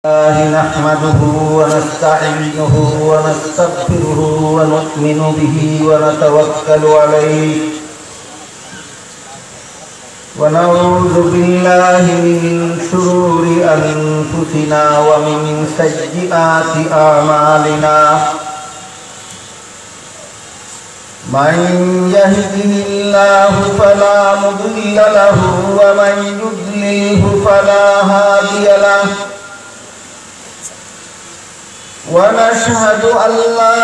نحمده ونستعينه ونستغفره ونؤمن به ونتوكل عليه ونعوذ بالله من شرور أنفسنا ومن سيئات أعمالنا من يهده الله فلا مضل له ومن يضلله فلا هادي له ونشهد أن لا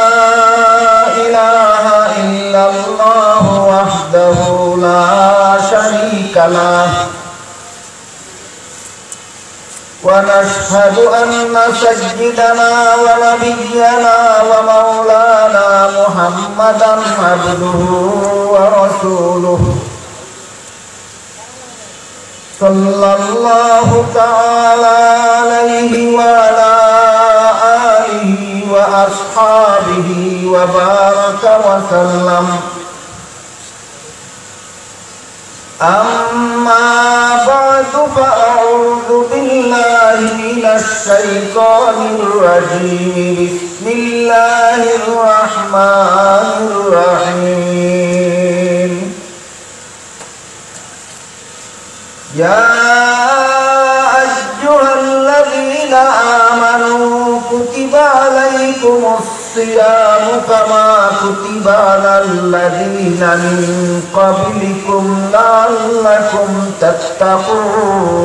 إله إلا الله وحده لا شريك له ونشهد أن سيدنا ونبينا ومولانا محمدا عبده ورسوله صلى الله تعالى عليه وعلى وأصحابه وبارك وسلم أما بعد فأعوذ بالله من الشيطان الرجيم بسم الله الرحمن الرحيم يا أيها الذين آمنوا كتب عليكم الصيام كما كتب على الذين من قبلكم لعلكم تتقون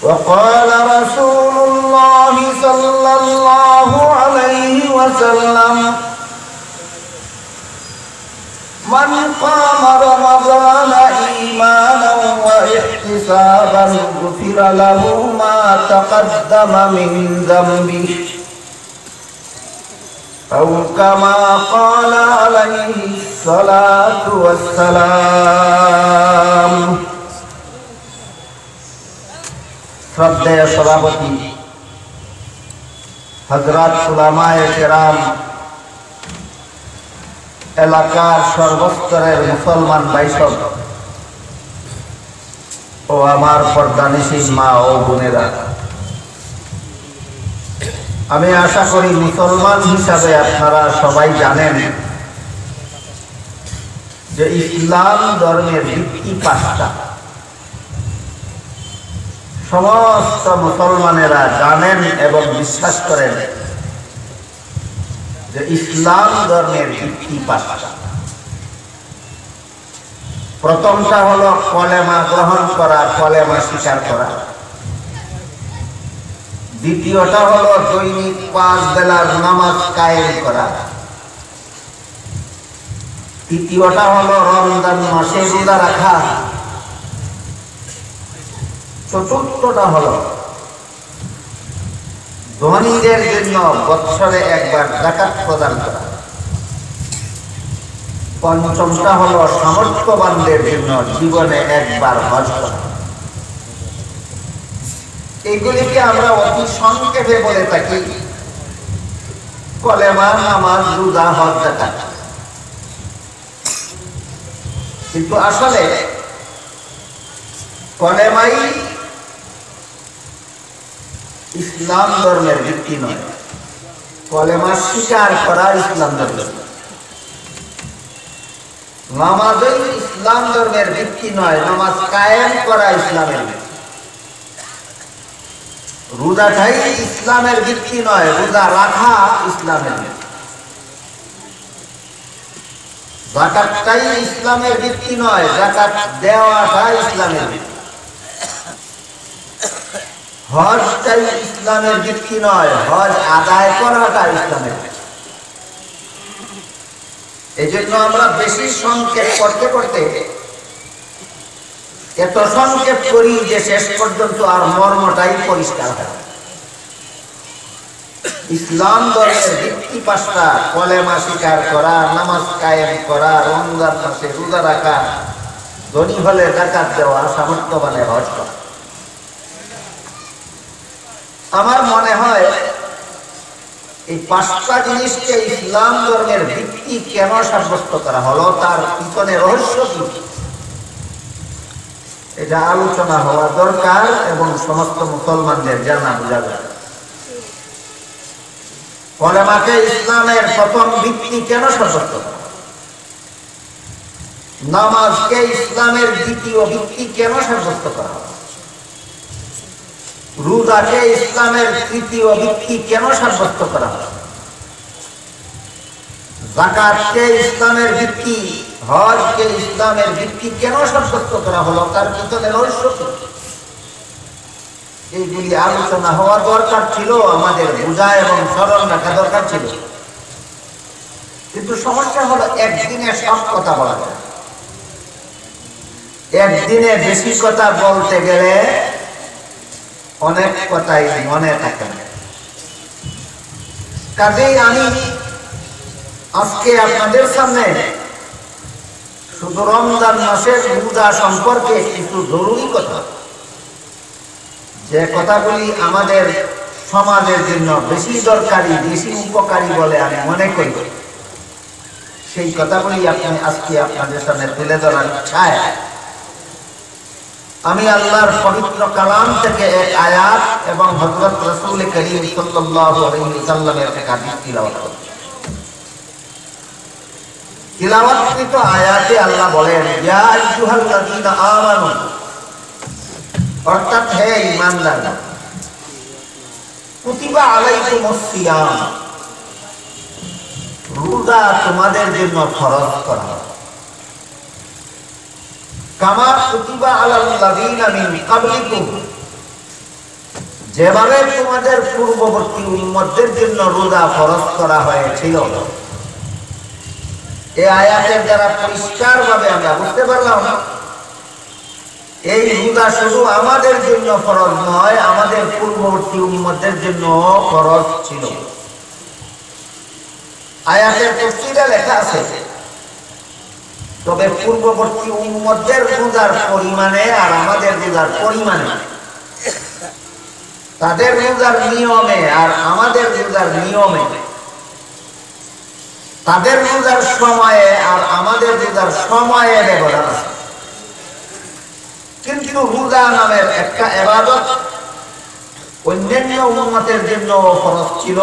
وقال رسول الله صلى الله عليه وسلم من قام رمضان إيمانا واحتسابا غفر له ما تقدم من ذنبه أو كما قال عليه الصلاة والسلام শ্রদ্ধেয় সভাপতি হযরত উলামায়ে কেরাম, এলাকার সর্বস্তরের মুসলমান ভাইসব ও আমার পর্দানিশীন মা ও বোনেরা, আমি আশা করি মুসলমান হিসাবে আপনারা সবাই জানেন যে ইসলাম ধর্মের ভিত্তি পাঁচটা। সমস্ত মুসলমানেরা জানেন এবং বিশ্বাস করেন যে ইসলাম ধর্মের ভিত্তি পাঁচটা। প্রথমটা হলো কলেমা গ্রহণ করা, কলেমা স্বীকার করা। দ্বিতীয়টা হলো দৈনিক 5 বেলার নামাজ কায়েম করা। তৃতীয়টা হলো রমজান মাসে রোজা রাখা। চতুর্থটা হলো ধনীদের জন্য বৎসরে একবার যাকাত প্রদান করা। পঞ্চমটা হলো সামর্থ্যবানদের জন্য জীবনে একবার হজ করা। এগুলিকে আমরা অতি সংক্ষেপে বলে থাকি কলেমা, নামাজ, রোজা, হজ, যাকাত। কিন্তু আসলে কলেমাই ইসলাম ধর্মের ভিত্তি নয়। কলেমা স্বীকার করা ইসলাম ধর্ম। নামাজই ইসলাম ধর্মের ভিত্তি নয়, নামাজ কায়েম করা ইসলামের ভিত্তি। রোজাটাই ইসলামের ভিত্তি নয়, রোজা রাখা ইসলামের ভিত্তি। যাকাতটাই ইসলামের ভিত্তি নয়, যাকাত দেওয়াটা ইসলামের ভিত্তি। হজটাই ইসলামের ভিত্তি নয়, হজ আদায় করাটা ইসলামের ভিত্তি। এই জন্য আমরা বেশি সংক্ষেপ করতে করতে এত সংক্ষেপ করি যে শেষ পর্যন্ত আর মর্মটাই পরিষ্কার হয়। ইসলাম ধর্মের ভিত্তি পাঁচটা: কলেমা স্বীকার করা, নামাজ কায়েম করা, রমজান মাসে রোজা রাখা, ধনী হলে যাকাত দেওয়া, সামর্থ্যবানে হজ করা। আমার মনে হয় এই পাঁচটা জিনিসকে ইসলাম ধর্মের ভিত্তি কেন সাব্যস্ত করা হলো, তার পিছনে রহস্য কি। এটা আলোচনা হওয়া দরকার এবং সমস্ত মুসলমানদের জানা বোঝা দরকার। কলেমাকে ইসলামের প্রথম ভিত্তি কেন সাব্যস্ত করা? নামাজকে ইসলামের দ্বিতীয় ভিত্তি কেন সাব্যস্ত করা? রোজাকে ইসলামের তৃতীয় ভিত্তি কেন সাব্যস্ত করা? যাকাতকে ইসলামের ভিত্তি, হজকে ইসলামের ভিত্তি কেন সাব্যস্ত করা হলো? তার পিছনে রহস্য কি? এইগুলি আলোচনা হওয়া দরকার ছিল, আমাদের বোঝা এবং স্মরণ রাখা দরকার ছিল। কিন্তু সমস্যা হলো একদিনে সব কথা বলা যায়, একদিনে বেশি কথা বলতে গেলে অনেক কথাই মনে থাকে না। কাজেই আমি আজকে আপনাদের সামনে শুধু রমজান মাসের রোজা সম্পর্কে কিছু জরুরি কথা, যে কথাগুলি আমাদের সমাজের জন্য বেশি দরকারি, বেশি উপকারী বলে আমি মনে করি, সেই কথাগুলি আজকে আপনাদের সামনে তুলে ধরার ইচ্ছায় আমি আল্লাহর পবিত্র কালাম থেকে এক আয়াত এবং হযরত রাসূল করিম সাল্লাল্লাহু আলাইহি ওয়াসাল্লামের এক হাদিস তিলাওয়াত করছি। তিলাওয়াতকৃত আয়াতে আল্লাহ বলেন, ইয়া আইয়ুহাল্লাযীনা আমানু, অর্থাৎ হে ঈমানদাররা, কুতিবা আলাইকুমুস সিয়াম, রোজা তোমাদের জন্য ফরজ করা হলো, কামা কুতিবা আলাল্লাযীনা মিন ক্বাবলিকুম, যেভাবে তোমাদের পূর্ববর্তী উম্মতদের জন্য রোজা ফরজ করা হয়েছিল। এই আয়াতের দ্বারা পরিষ্কারভাবে আমরা বুঝতে পারলাম এই রোজা শুধু আমাদের জন্য ফরজ নয়, আমাদের পূর্ববর্তী উম্মতদের জন্য ফরজ ছিল। আয়াতের তাফসীরে লেখা আছে, তবে পূর্ববর্তী উম্মতদের রোজার পরিমাণে আর আমাদের রোজার পরিমাণে, তাদের রোজার নিয়মে আর আমাদের রোজার নিয়মে, তাদের রোজার সময়ে আর আমাদের রোজার সময়ে ব্যবধান আছে। কিন্তু রোজা নামের একটা ইবাদত অন্যান্য উম্মতের জন্য ফরজ ছিল,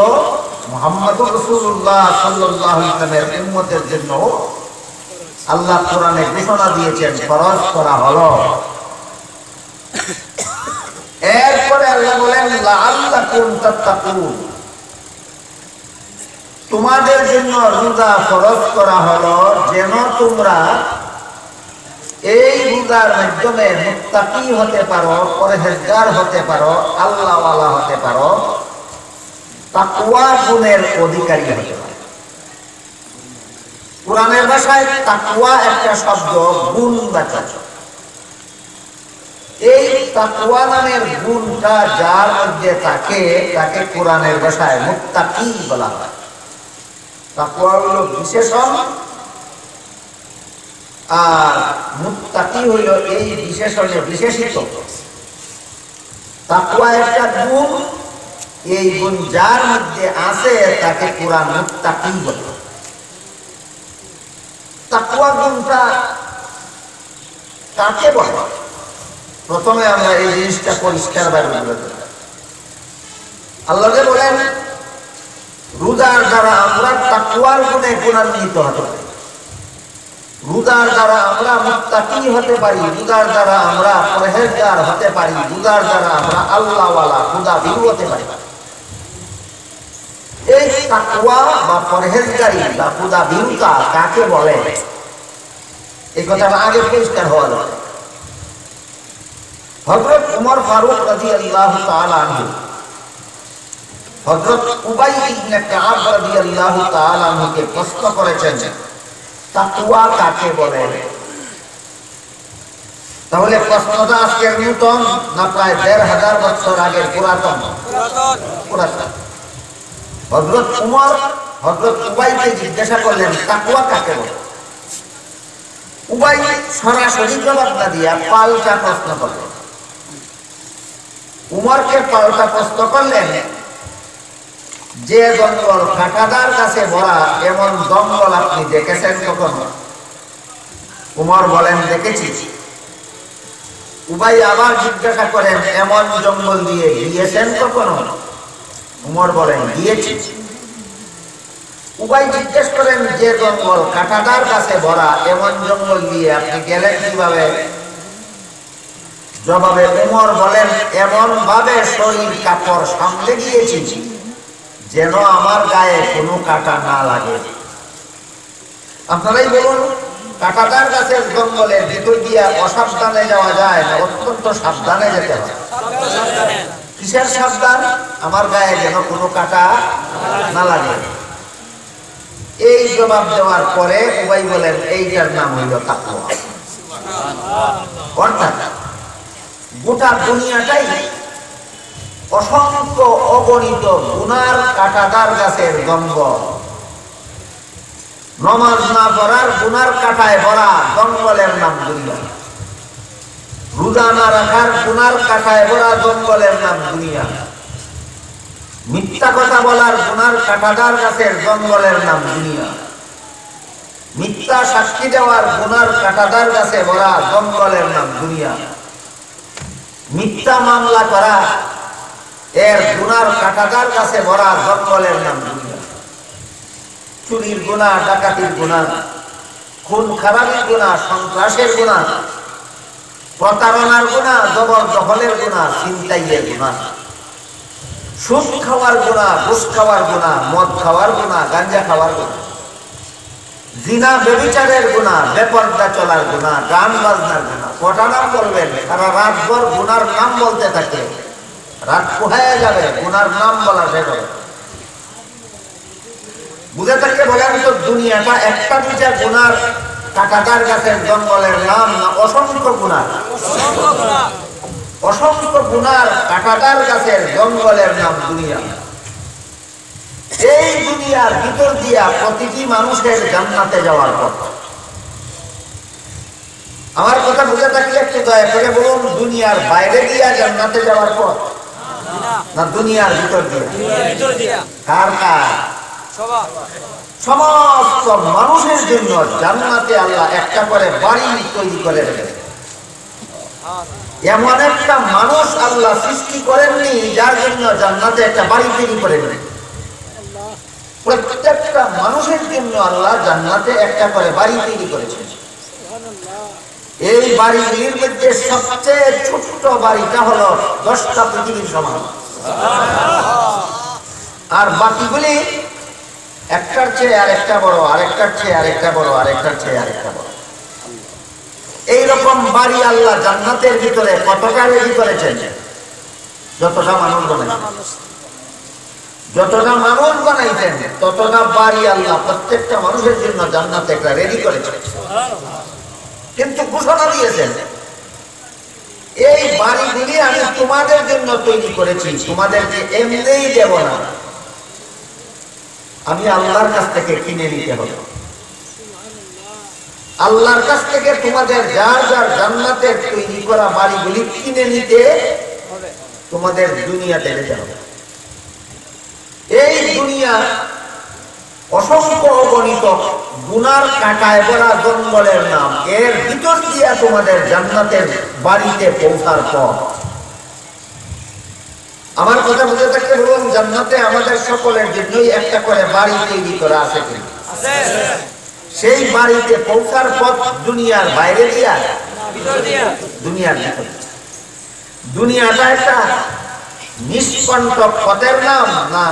মুহাম্মদুর রাসূলুল্লাহ সাল্লাল্লাহু আলাইহি ওয়াসাল্লামের উম্মতের জন্য আল্লাহ কোরআনে ঘোষণা দিয়েছেন ফরজ করা হলো। এরপরে আল্লাহ বলেন, লাআল্লাকুম তাত্তাকুন, তোমাদের জন্য রোজা ফরজ করা হলো যেন তোমরা এই রোজার মাধ্যমে মুত্তাকি হতে পারো, পরহেজগার হতে পারো, আল্লাহওয়ালা হতে পারো, তাকওয়া গুণের অধিকারী হতে পারো। কোরআনের ভাষায় তাকওয়া একটা শব্দ, গুণবাচক। এই তাকওয়া নামের গুণটা যার মধ্যে থাকে তাকে কোরআনের ভাষায় মুত্তাকি বলা হয়। তাকওয়া হলো বিশেষণ আর মুত্তাকি হইল এই বিশেষণে বিশেষিত। তাকওয়া একটা গুণ, এই গুণ যার মধ্যে আছে তাকে কোরআন মুত্তাকি বলে। তাকওয়া গুণটা কাকে বলে? প্রথমে আমরা এই জিনিসটা পরিষ্কার ভাবে বলে দেব। আল্লাহ যে বলেন রোজার দ্বারা আমরা তাকওয়ার গুণে গুণান্বিত হতে পারি, রোজার দ্বারা আমরা মুত্তাকি হতে পারি, রোজার দ্বারা আমরা পরহেজগার হতে পারি, রোজার দ্বারা আমরা আল্লাহওয়ালা খুদাভীরু হতে পারি। এই তাকওয়া বা পরহেজগারি বা খুদাভীরুতা কাকে বলে এই কথাটা আগে পরিষ্কার হওয়া দরকার। হযরত ওমর ফারুক রাদিয়াল্লাহু তাআলা আনহু হযরত উবাই ইবনে কাব রাদিয়াল্লাহু তাআলা আনহুকে প্রশ্ন করেছেন, তাকওয়া কাকে বলে? তাহলে প্রশ্নটা আজকের নতুন না প্রায় ১৫০০ বছর আগের পুরাতন? পুরাতন। হযরত ওমর হযরত উবাইকে জিজ্ঞাসা করলেন, তাকওয়া কাকে বলে? উবাই সরাসরি জবাব না দিয়া পাল্টা প্রশ্ন করলেন। উমরকে পাল্টা প্রশ্ন করলেন, যে জঙ্গল কাঁটাদার কাছে ভরা, এমন জঙ্গল আপনি দেখেছেন কখনো? উমর বলেন, দেখেছি। উবাই আবার জিজ্ঞাসা করেন, এমন জঙ্গল দিয়ে গিয়েছেন কখনো? উমর বলেন, গিয়েছি। উবাই জিজ্ঞেস করেন, যে জঙ্গল কাঁটাদার গাছে ভরা, এমন জঙ্গল দিয়ে আপনি গেলেন কিভাবে? জবাবে উমর বলেন, এমন ভাবে শরীর কাপড় সামলে গিয়েছি যেন আমার গায়ে কোনো কাঁটা না লাগে। আপনারাই বলুন, কাঁটাদার গাছের জঙ্গলের ভিতর দিয়ে অসাবধানে যাওয়া যায় না অত্যন্ত সাবধানে যেতে হয়? কিসের সাবধান? আমার গায়ে যেন কোনো কাঁটা না লাগে। এই জবাব দেওয়ার পরে উবাই বলেন, এইটার নাম হইল তাকওয়া। অর্থাৎ গোটা দুনিয়াটাই অসংখ্য অগণিত গুনার কাঁটাদার গাছের জঙ্গল। নমাজ না পড়ার গুনার কাঁটায় ভরা জঙ্গলের নাম দুনিয়া। রোজা না রাখার গুনার কাঁটায় ভরা জঙ্গলের নাম দুনিয়া। মিথ্যা কথা বলার গুনার কাঁটাদার গাছের জঙ্গলের নাম দুনিয়া। মিথ্যা সাক্ষী দেওয়ার গুনার কাঁটাদার গাছে ভরা জঙ্গলের নাম দুনিয়া। মিথ্যা মামলা করা এর গুনার কাঁটাদার গাছে ভরা জঙ্গলের নাম দুনিয়া। চুরির গুনাহ, ডাকাতির গুনাহ, খুন খারাপির গুনাহ, সন্ত্রাসের গুনাহ, প্রতারণার গুনাহ, জবরদখলের গুনাহ, ছিনতাইয়ের গুনাহ, সুদ খাওয়ার গুনাহ, ঘুষ খাওয়ার গুনাহ, মদ খাওয়ার গুনাহ, গাঁজা খাওয়ার গুনাহ, জিনা ব্যভিচারের গুনাহ, বেপরদা চলার গুনাহ, গান বাজনার গুনাহ। কটা নাম বলবেন? সারা রাতভর গুনার নাম বলতে থাকে, রাত পোহায় যাবে, গুনার নাম বলা শেষ হবে। বুঝে থাকলে বলেন তো, দুনিয়াটা একটা দুইটা গুনার কাঁটাদার গাছের জঙ্গলের নাম না অসংখ্য গুনার? অসংখ্য গুনার কাঁটাদার গাছের জঙ্গলের নাম দুনিয়া। এই দুনিয়ার ভিতর দিয়া প্রতিটি মানুষের জান্নাতে যাওয়ার পথ। আমার কথা বুঝে থাকলে একটু দয়া করে বলুন, দুনিয়ার বাইরে দিয়া জান্নাতে যাওয়ার পথ না দুনিয়ার ভিতর দিয়া? কার কার? সমস্ত মানুষের জন্য জান্নাতে আল্লাহ একটা করে বাড়ি তৈরি করে রেখেছে। এমন একটা মানুষ আল্লাহ সৃষ্টি করেননি যার জন্য জান্নাতে একটা বাড়ি তৈরি করেননি। প্রত্যেকটা মানুষের জন্য আল্লাহ জান্নাতে একটা করে বাড়ি তৈরি করেছেন। এই বাড়িগুলির মধ্যে সবচেয়ে ছোট্ট বাড়িটা হলো 10টা পৃথিবীর সমান, আর বাকিগুলি একটার চেয়ে আরেকটা বড়, আরেকটার চেয়ে আরেকটা বড়, আরেকটার চেয়ে আরেকটা বড়। এইরকম বাড়ি আল্লাহ জান্নাতের ভিতরে কতটা রেডি করেছেন? যতটা মানুষ বানাইছেন, যতটা মানুষ বানাইছেন ততটা বাড়ি আল্লাহ প্রত্যেকটা মানুষের জন্য জান্নাতে একটা রেডি করেছেন। কিন্তু ঘোষণা দিয়েছেন, এই বাড়িগুলি আমি তোমাদের জন্য তৈরি করেছি, তোমাদেরকে এমনিই দেব না, আমি আল্লাহর কাছ থেকে কিনে নিতে হবে। আল্লাহর কাছ থেকে তোমাদের যার যার জান্নাতের তৈরি করা বাড়িগুলি কিনে নিতে তোমাদের দুনিয়াতে যেতে হবে। এই দুনিয়া অসংখ্য অগণিত গুনার কাঁটায় ভরা জঙ্গলের নাম। এর ভিতর দিয়া তোমাদের জান্নাতের বাড়িতে পৌঁছার পর। আমার কথা বুঝে থাকতে বলুন, জান্নাতে আমাদের সকলের জন্যই একটা করে বাড়ি তৈরি করা আছে কিনা? সেই বাড়িতে পৌঁছার পথ দুনিয়ার বাইরে দিয়া? দুনিয়ার ভিতরে। দুনিয়াটা একটা নিষ্কণ্টক পথের নাম না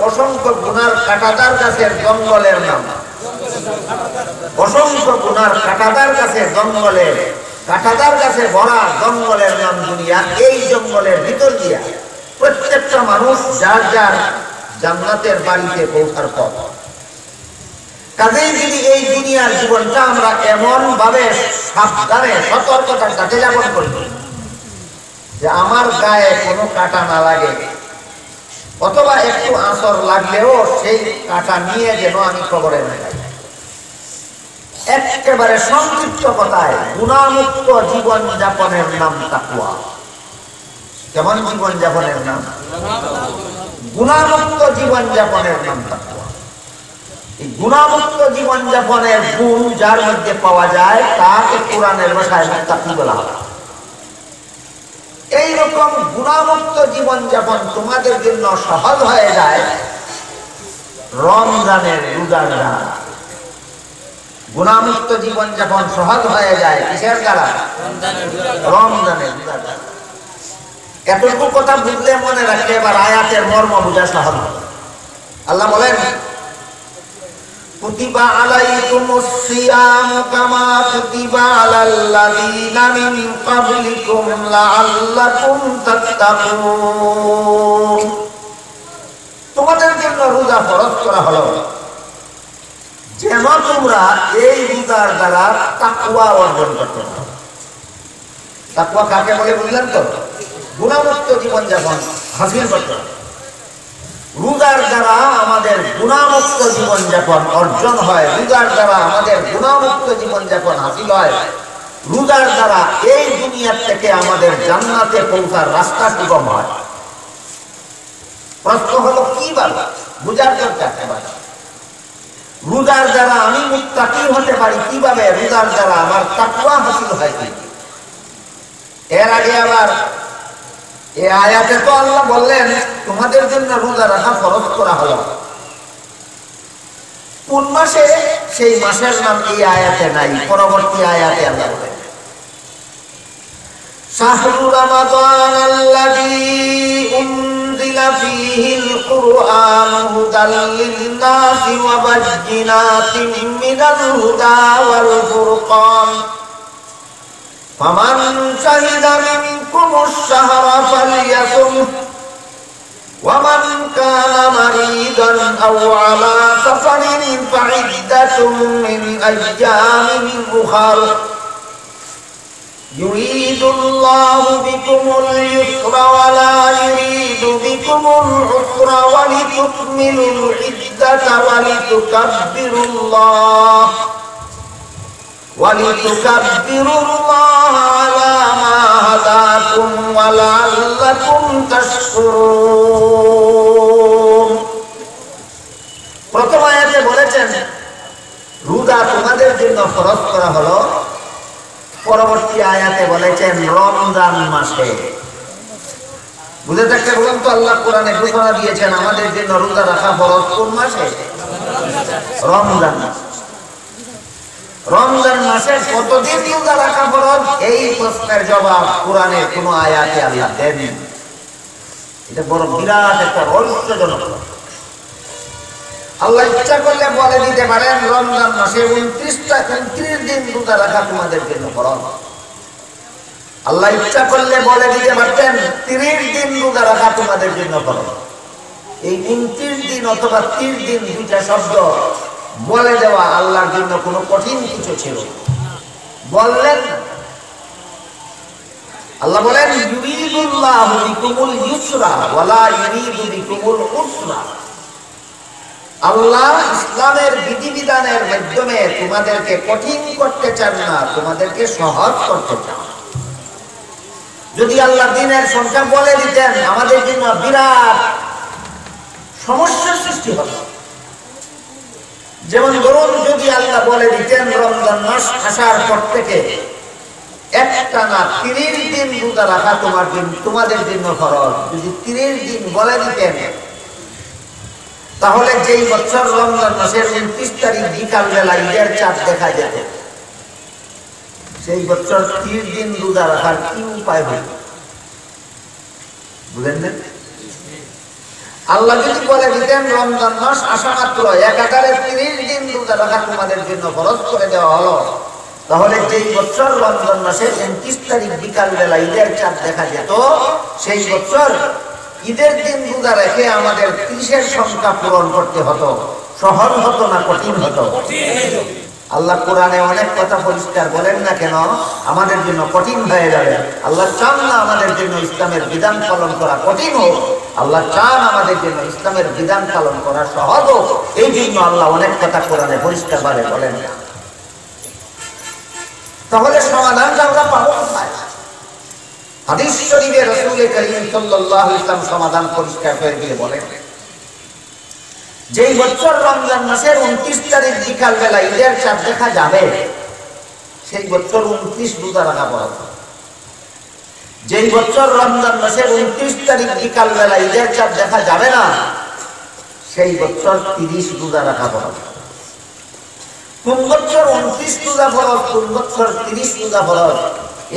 অসংখ্য গুনার কাঁটাদার গাছের জঙ্গলের নাম? অসংখ্য গুনার কাঁটাদার গাছের জঙ্গলের কাঁটাদার গাছে ভরা জঙ্গলের নাম দুনিয়া। এই জঙ্গলের ভিতর দিয়া প্রত্যেকটা মানুষ যার যার জান্নাতের বাড়িতে পৌঁছার পথ। কাজেই যদি এই দুনিয়ার জীবনটা আমরা এমন ভাবে সাবধানে সতর্কতার সাথে যাপন করি যে আমার গায়ে কোনো কাঁটা না লাগে, অথবা একটু আঁচড় লাগলেও সেই কাঁটা নিয়ে যেন আমি কবরে না যাই। একেবারে সংক্ষিপ্ত কথায় গুনাহমুক্ত জীবন যাপনের নাম তাকওয়া। কেমন জীবন যাপনের নাম? গুনাহমুক্ত জীবন যাপনের নাম তাকওয়া। এই গুনাহমুক্ত জীবন যাপনের গুণ যার মধ্যে পাওয়া যায় তাকে কোরআনের ভাষায় মুত্তাকি বলা হয়। রকম গুনাহমুক্ত জীবনযাপন তোমাদের জন্য সহজ হয়ে যায় রমজানের রোজার দ্বারা। গুনাহমুক্ত জীবনযাপন সহজ হয়ে যায় কিসের দ্বারা? রমজানের রোজার দ্বারা। এতটুকু কথা বুঝলে মনে রাখলে এবার আয়াতের মর্ম বোঝা সহজ। আল্লাহ বলেন কুতিবা আলাইকুমুস সিয়াম কামা কুতিবা আলাল্লাযীনা মিন ক্বাবলিকুম লাআল্লাকুম তাত্তাকুন। তোমাদের জন্য রোজা ফরজ করা হলো যেন তোমরা এই রোজার দ্বারা তাকওয়া অর্জন করতে পারো। তাকওয়া কাকে বলে বুঝলেন তো? গুনাহমুক্ত জীবনযাপন হাসিল করতে হবে। রোজার দ্বারা আমাদের গুনাহমুক্ত জীবনযাপন অর্জন হয়, রোজার দ্বারা আমাদের গুনাহমুক্ত জীবনযাপন হাসিল হয়, রোজার দ্বারা এই দুনিয়া থেকে আমাদের জান্নাতে পৌঁছার রাস্তা সুগম হয়। প্রশ্ন হলো কিভাবে বুঝার দরকার। রোজার দ্বারা আমি মুত্তাকি হতে পারি কিভাবে? রোজার দ্বারা আমার তাকওয়া হাসিল হয় কি? এর আগে আবার এই আয়াতে তো আল্লাহ বললেন তোমাদের জন্য রোজা রাখা ফরজ করা হলো। কোন মাসে? সেই মাসের নাম এই আয়াতে নাই। পরবর্তী আয়াতে আল্লাহ বলেন শাহরু রমাদানাল্লাযী উনজিলা ফীহিল কুরআন হুদাল লিন-নাসি ওয়া বায়্যিনাতিন মিনাল হুদা ওয়াল ফুরকান ফামান শাহিদা মিনকুমুশ শাহরা ফালইয়াসুমহু ওয়া মান কানা মারিদান আও আলা সাফারিন ফাইদ্দাতুম মিন আইয়ামিন উখার ইউরিদুল্লাহু বিকুমুল ইউসরা ওয়া লা ইউরিদু বিকুমুল উসরা ওয়া লিতুকমিলুল ইদ্দাতা ওয়া লিতুকাব্বিরুল্লাহ وَلِتُكَبِّرُوا اللَّهَ عَلَى مَا هَدَاكُمْ وَلَعَلَّكُمْ تَشْكُرُونَ। প্রথম আয়াতে বলেছেন রোজা তোমাদের জন্য ফরজ করা হলো। পরবর্তী আয়াতে বলেছেন রমজান মাসে। বুঝে থাকতে বলুন তো আল্লাহ কোরআনে ঘোষণা দিয়েছেন আমাদের জন্য রোজা রাখা ফরজ কোন মাসে? রমজান মাসে। রমজান মাসে কতদিন রোজা রাখা ফরজ? এই প্রশ্নের জবাব কোরআনে কোন আয়াতে আল্লাহ দেননি। এটা বড় বিরাট একটা রহস্যজনক। আল্লাহ ইচ্ছা করলে বলে দিতে পারেন রমজান মাসে 29 দিন রোজা রাখা তোমাদের জন্য ফরজ। আল্লাহ ইচ্ছা করলে বলে দিতে পারতেন 30 দিন রোজা রাখা তোমাদের জন্য ফরজ। এই 29 দিন অথবা 30 দিন দুইটা শব্দ বলে দেওয়া আল্লাহর জন্য কোনো কঠিন কিছু ছিল বললেন। আল্লাহ বলেন ইউরিদুল্লাহু বিকুমুল ইউসরা ওয়া লা ইউরিদু বিকুমুল উসরা। আল্লাহ ইসলামের বিধিবিধানের মাধ্যমে তোমাদেরকে কঠিন করতে চান না, তোমাদেরকে সহজ করতে চান। যদি আল্লাহ দিনের সংখ্যা বলে দিতেন আমাদের জন্য বিরাট সমস্যার সৃষ্টি হতো। যেমন ধরুন যদি আল্লাহ বলে দিতেন রমজান মাস আসার পর থেকে একটানা 30 দিন রোজা রাখা তোমাদের জন্য ফরজ। যদি 30 দিন বলে দিতেন তাহলে যেই বছর রমজান মাসের 29 তারিখ বিকাল বেলা ঈদের চাঁদ দেখা যেত, সেই বছর 30 দিন রোজা রাখার কি উপায় হইত? বুঝলেন না? আল্লাহ যদি বলে দিতেন রমজান মাস আসা মাত্র একাধারে 30 দিন রোজা রাখা তোমাদের জন্য ফরজ করে দেওয়া হলো, তাহলে যেই বছর রমজান মাসের 29 তারিখ বিকাল বেলা ঈদের চাঁদ দেখা যেত, সেই বছর ঈদের দিন রোজা রেখে আমাদের 30-এর সংখ্যা পূরণ করতে হতো। সহজ হতো না কঠিন হতো? আল্লাহ কোরআনে অনেক কথা পরিষ্কার বলেন না কেন আমাদের জন্য কঠিন হয়ে যাবে। আল্লাহ চান না আমাদের জন্য ইসলামের বিধান পালন করা কঠিন হোক, আল্লাহ চান আমাদের জন্য ইসলামের বিধান পালন করা সহজ হোক। এই জন্য আল্লাহ অনেক কথা কোরআনে পরিষ্কার ভাবে বলেন না। তাহলে সমাধানটা আমরা পাবো কোথায়? হাদিস শরীফে রাসূল করিম সাল্লাল্লাহু আলাইহি ওয়াসাল্লাম সমাধান পরিষ্কার করে দিয়ে বলেন, যেই বছর রমজান মাসের 29 তারিখ বিকাল বেলা ঈদের চাঁদ দেখা যাবে সেই বছর 29 রোজা রাখা ফরজ। যেই বছর রমজান মাসের 29 তারিখ বিকাল বেলা ঈদের চাঁদ দেখা যাবে না, সেই বছর 30 রোজা রাখা ফরজ। কোন বছর 29 রোজা ফরজ, কোন বছর 30 রোজা ফরজ?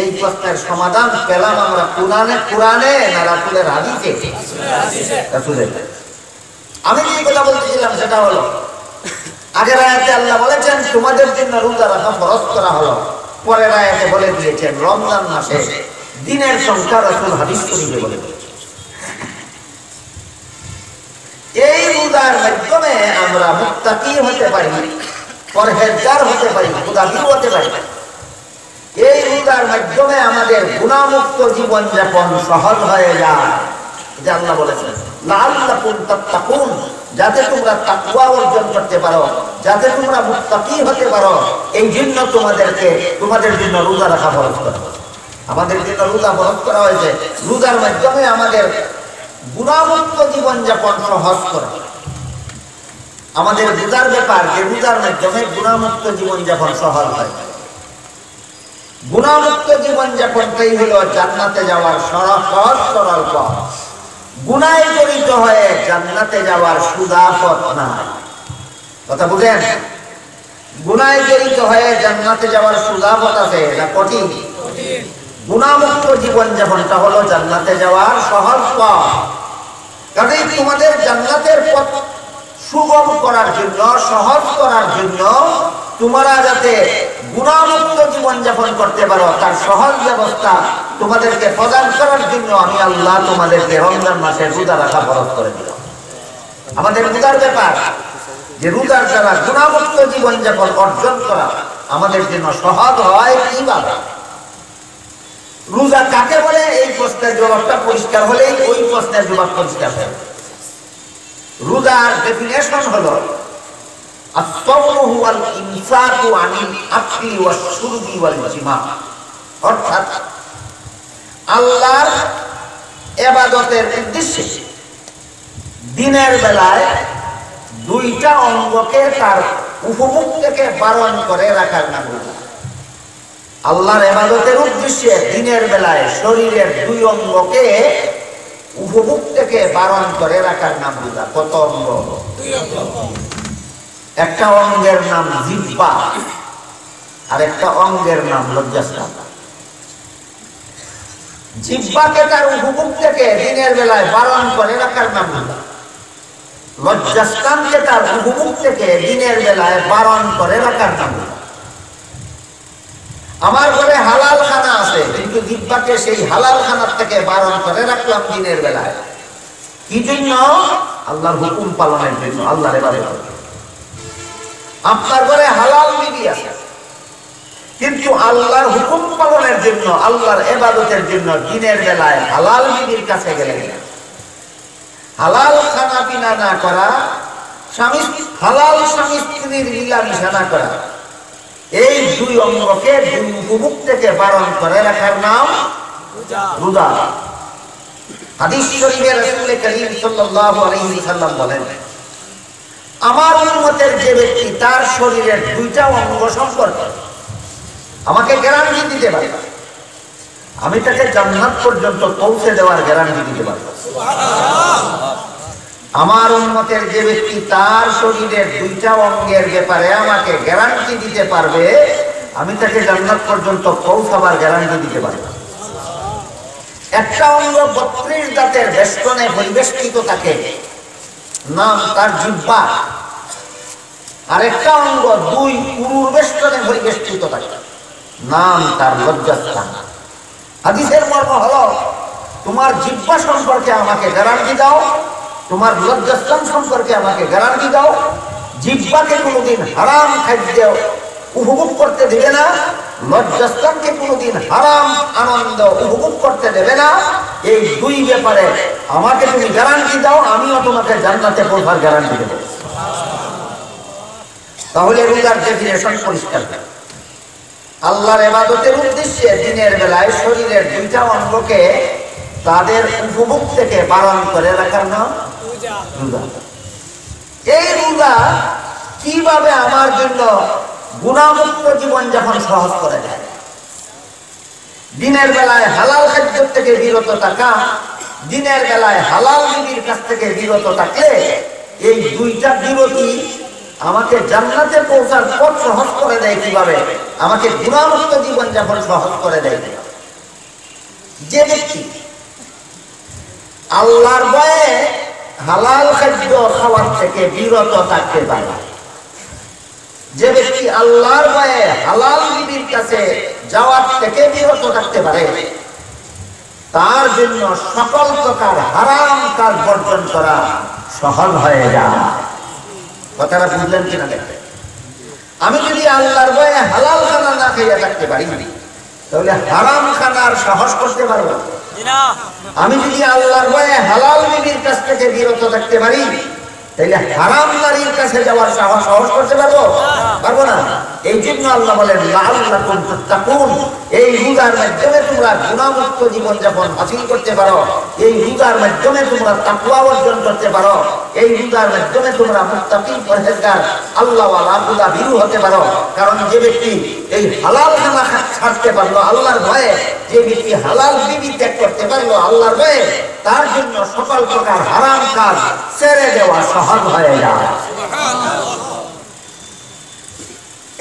এই প্রশ্নের সমাধান পেলাম আমরা কোরআনে না রাসূলের হাদিসে? রাসূলের। আমি যে কথা বলতেছিলাম সেটা হলো, আগের আয়াতে আল্লাহ বলেছেন তোমাদের জন্য রোজা রাখা ফরজ করা হলো, পরের আয়াতে বলে দিয়েছেন রমজান মাসে দিনের সংখ্যা রাসূল হাদিস শরীফে বলে দিয়েছেন। এই রোজার মাধ্যমে আমরা মুত্তাকি হতে পারি, পরহেজগার হতে পারি, খুদাবি হতে পারি। এই রোজার মাধ্যমে আমাদের গুনাহমুক্ত জীবন যাপন সহজ হয়ে যায়। এটা আল্লাহ বলেছেন লাআল্লাকুম তাত্তাকুন, যাতে তোমরা তাকওয়া অর্জন করতে পারো, যাতে তোমরা মুত্তাকি হতে পারো। এই জন্য তোমাদের জন্য রোজা রাখা ফরজ করা, আমাদের জন্য রোজা ফরজ করা হয়েছে। রোজার মাধ্যমে আমাদের গুনাহমুক্ত জীবন যাপন সহজ করা আমাদের রোজার ব্যাপার, যে রোজার মাধ্যমে গুনাহমুক্ত জীবন যাপন সহজ হয়। গুনাহমুক্ত জীবন যাপনটাই হলো জান্নাতে যাওয়ার সহজ সরল পথ। গুনাহে জড়িত হয়ে জান্নাতে যাওয়ার সুদা পথ না। কথা বুঝেন? গুনাহে জড়িত হয়ে জান্নাতে যাওয়ার সুদা পথ আছে, এটা কঠিন। গুনাহমুক্ত জীবন যাপনটা হলো জান্নাতে যাওয়ার সহজ পথ। কাজেই তোমাদের জান্নাতের পথ সুগম করার জন্য, সহজ করার জন্য, তোমরা যাতে গুনাহমুক্ত জীবন যাপন করতে পারো তার সহজ ব্যবস্থা তোমাদেরকে প্রদান করার জন্য আমি আল্লাহ তোমাদেরকে রমজান মাসে রোজা রাখা ফরজ করে দিলাম। আমাদের রোজার ব্যাপার, যে রোজার দ্বারা গুনাহমুক্ত জীবন যাপন অর্জন করা আমাদের জন্য সহজ হয়। কিভাবে? রোজা কাকে বলে? এই প্রশ্নের জবাবটা পরিষ্কার হলেই ওই প্রশ্নের জবাব পরিষ্কার হবে। রোজার ডেফিনেশন হলো আস-সাওমু হুয়াল ইমসাকু আনিল আকলি ওয়াশ শুরবি ওয়াল জিমা, অর্থাৎ আল্লাহর ইবাদতের উদ্দেশ্যে দিনের বেলায় দুইটা অঙ্গকে তার উপভোগ থেকে বারণ করে রাখার নাম রোজা। আল্লাহর ইবাদতের উদ্দেশ্যে দিনের বেলায় শরীরের দুই অঙ্গকে উপভোগ থেকে বারণ করে রাখার নাম রোজা। কত অঙ্গ? দুই অঙ্গ। একটা অঙ্গের নাম জিহ্বা, আর একটা অঙ্গের নাম লজ্জাস্থান। জিহ্বাকে তার উপভোগ থেকে দিনের বেলায় বারণ করে রাখার নাম রোজা। লজ্জাস্থানকে তার উপভোগ থেকে দিনের বেলায় বারণ করে রাখার নাম রোজা। আমার ঘরে হালাল খানা আছে, কিন্তু জিহ্বাকে সেই হালাল খানার থেকে বারণ করে রাখলাম দিনের বেলায়। কি জন্য? আল্লাহর হুকুম পালনের জন্য, আল্লাহর ইবাদত। আপনার ঘরে হালাল বিবি আছে, কিন্তু আল্লাহর হুকুম পালনের জন্য, আল্লাহর ইবাদতের জন্য দিনের বেলায় হালাল বিবির কাছে গেলেন। হালাল খানা পিনা না করা, হালাল স্বামী স্ত্রীর মিলামিশা না করা, এই দুই অঙ্গকে দুই উপভোগ থেকে বারণ করে রাখার নাম রোজা। হাদিস শরীফে রাসূল করিম সাল্লাল্লাহু আলাইহি ওয়াসাল্লাম বলেন, আমার উম্মতের যে ব্যক্তি তার শরীরের দুইটা অঙ্গ সম্পর্কে আমাকে গ্যারান্টি দিতে পারে, আমি তাকে জান্নাত পর্যন্ত পৌঁছে দেওয়ার গ্যারান্টি দিতে পারব। আমার উম্মতের যে ব্যক্তি তার শরীরের দুইটা অঙ্গের ব্যাপারে আমাকে গ্যারান্টি দিতে পারবে, আমি তাকে জান্নাত পর্যন্ত পৌঁছাবার গ্যারান্টি দিতে পারব। একটা অঙ্গ 32 দাঁতের বেষ্টনে পরিবেষ্টিত থাকে, নাম তার জিহ্বা। আরেকটা অঙ্গ 2 উরুর বেষ্টনে পরিবেষ্টিত থাকে, নাম তার লজ্জাস্থান। হাদিসের মর্ম হলো, তোমার জিহ্বা সম্পর্কে আমাকে গ্যারান্টি দাও, তোমার লজ্জাস্থান সম্পর্কে আমাকে গ্যারান্টি দাও। জিহ্বাকে কোনোদিন হারাম খাদ্য উপভোগ করতে দেবে না, লজ্জাস্থানকে কোনোদিন হারাম আনন্দ উপভোগ করতে দেবে না। এই দুই ব্যাপারে আমাকে তুমি গ্যারান্টি দাও, আমিও তোমাকে জান্নাতে পৌঁছার গ্যারান্টি দেব। তাহলে রোজার ডেফিনেশন পরিষ্কার। আল্লাহর ইবাদতের উদ্দেশ্যে দিনের বেলায় শরীরের দুইটা অঙ্গকে তাদের উপভোগ থেকে বারণ করে রাখার নাম রোজা। এই রোজা কিভাবে আমার জন্য গুনাহমুক্ত জীবন যাপন সহজ করে দেয়? দিনের বেলায় হালাল খাদ্য থেকে বিরত থাকা, দিনের বেলায় হালাল বিবির কাছ থেকে বিরত থাকলে এই দুইটা বিরতি আমাকে জান্নাতে পৌঁছার পথ সহজ করে দেয় কিভাবে, আমাকে গুনাহমুক্ত জীবন যাপন সহজ করে দেয়। যে ব্যক্তি আল্লাহর ভয়ে হালাল খাদ্য খাওয়ার থেকে বিরত থাকতে পারে, যে ব্যক্তি আল্লাহর ভয়ে হালাল বিবির কাছে যাওয়ার থেকে বিরত থাকতে পারে, তার জন্য সকল প্রকার হারাম কাজ বর্জন করা সহজ হয়ে যায়। কথাটা বুঝলেন কিনা দেখবেন। আমি যদি আল্লাহর ভয়ে হালাল খানা না খাইয়া থাকতে পারি, তাহলে হারাম খানার সাহস করতে পারবো। আমি যদি আল্লাহর ভয়ে হালাল বিবির কাছ থেকে বিরত থাকতে পারি, তাহলে হারাম নারীর কাছে যাওয়ার সাহস করতে পারবো না। এই জন্য আল্লাহ বলেন লাআল্লাকুম তাত্তাকুন, এই রোজার মাধ্যমে তোমরা গুনাহমুক্ত জীবন যাপন হাসিল করতে পারো, এই রোজার মাধ্যমে তোমরা তাকওয়া অর্জন করতে পারো, এই রোজার মাধ্যমে তোমরা মুত্তাকি পরহেজগার আল্লাহওয়ালা খোদা ভীরু হতে পারো। কারণ যে ব্যক্তি এই হালাল খানা ছাড়তে পারলো আল্লাহর ভয়ে, যে ব্যক্তি হালাল বিবি ত্যাগ করতে পারলো আল্লাহর ভয়ে, তার জন্য সকল প্রকার হারাম কাজ ছেড়ে দেওয়া সহজ হয়ে যায়।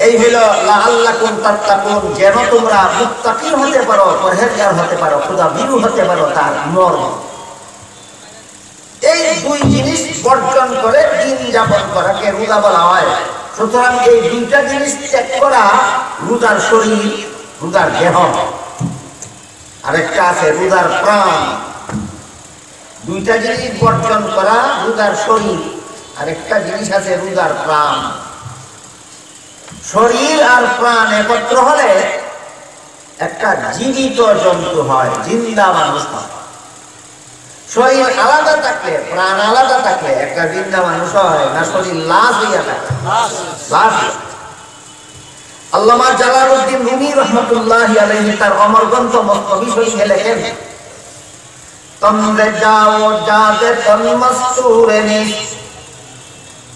এই হলো লাআল্লাকুম তাত্তাকুন, যেন তোমরা মুত্তাকি হতে পারো, পরহেজগার হতে পারো, খোদা ভীরু হতে পারো, তার মর্ম। এই দুই জিনিস বর্জন করে দিন যাপন করাকে রোজা বলা হয়। সুতরাং এই দুইটা জিনিস ত্যাগ করা রোজার শরীর, রোজার দেহ, আরেকটা আছে রোজার প্রাণ। দুইটা জিনিস বর্জন করা রোজার শরীর, আরেকটা জিনিস আছে রোজার প্রাণ। শরীর আর প্রাণ একত্র হলে একটা জীবিত জন্তু হয়, জিন্দা মানুষ হয়। শরীর আলাদা থাকলে, প্রাণ আলাদা থাকলে একটা জিন্দা মানুষ হয় না, শরীর লাশ হইয়া থাকে। আল্লামা জালালউদ্দিন রুমি রহমাতুল্লাহি আলাইহি তার অমর গ্রন্থ মসনবী শরীফে লেখেন, তমরে যাও যাদে তন মস্তুরে নিস,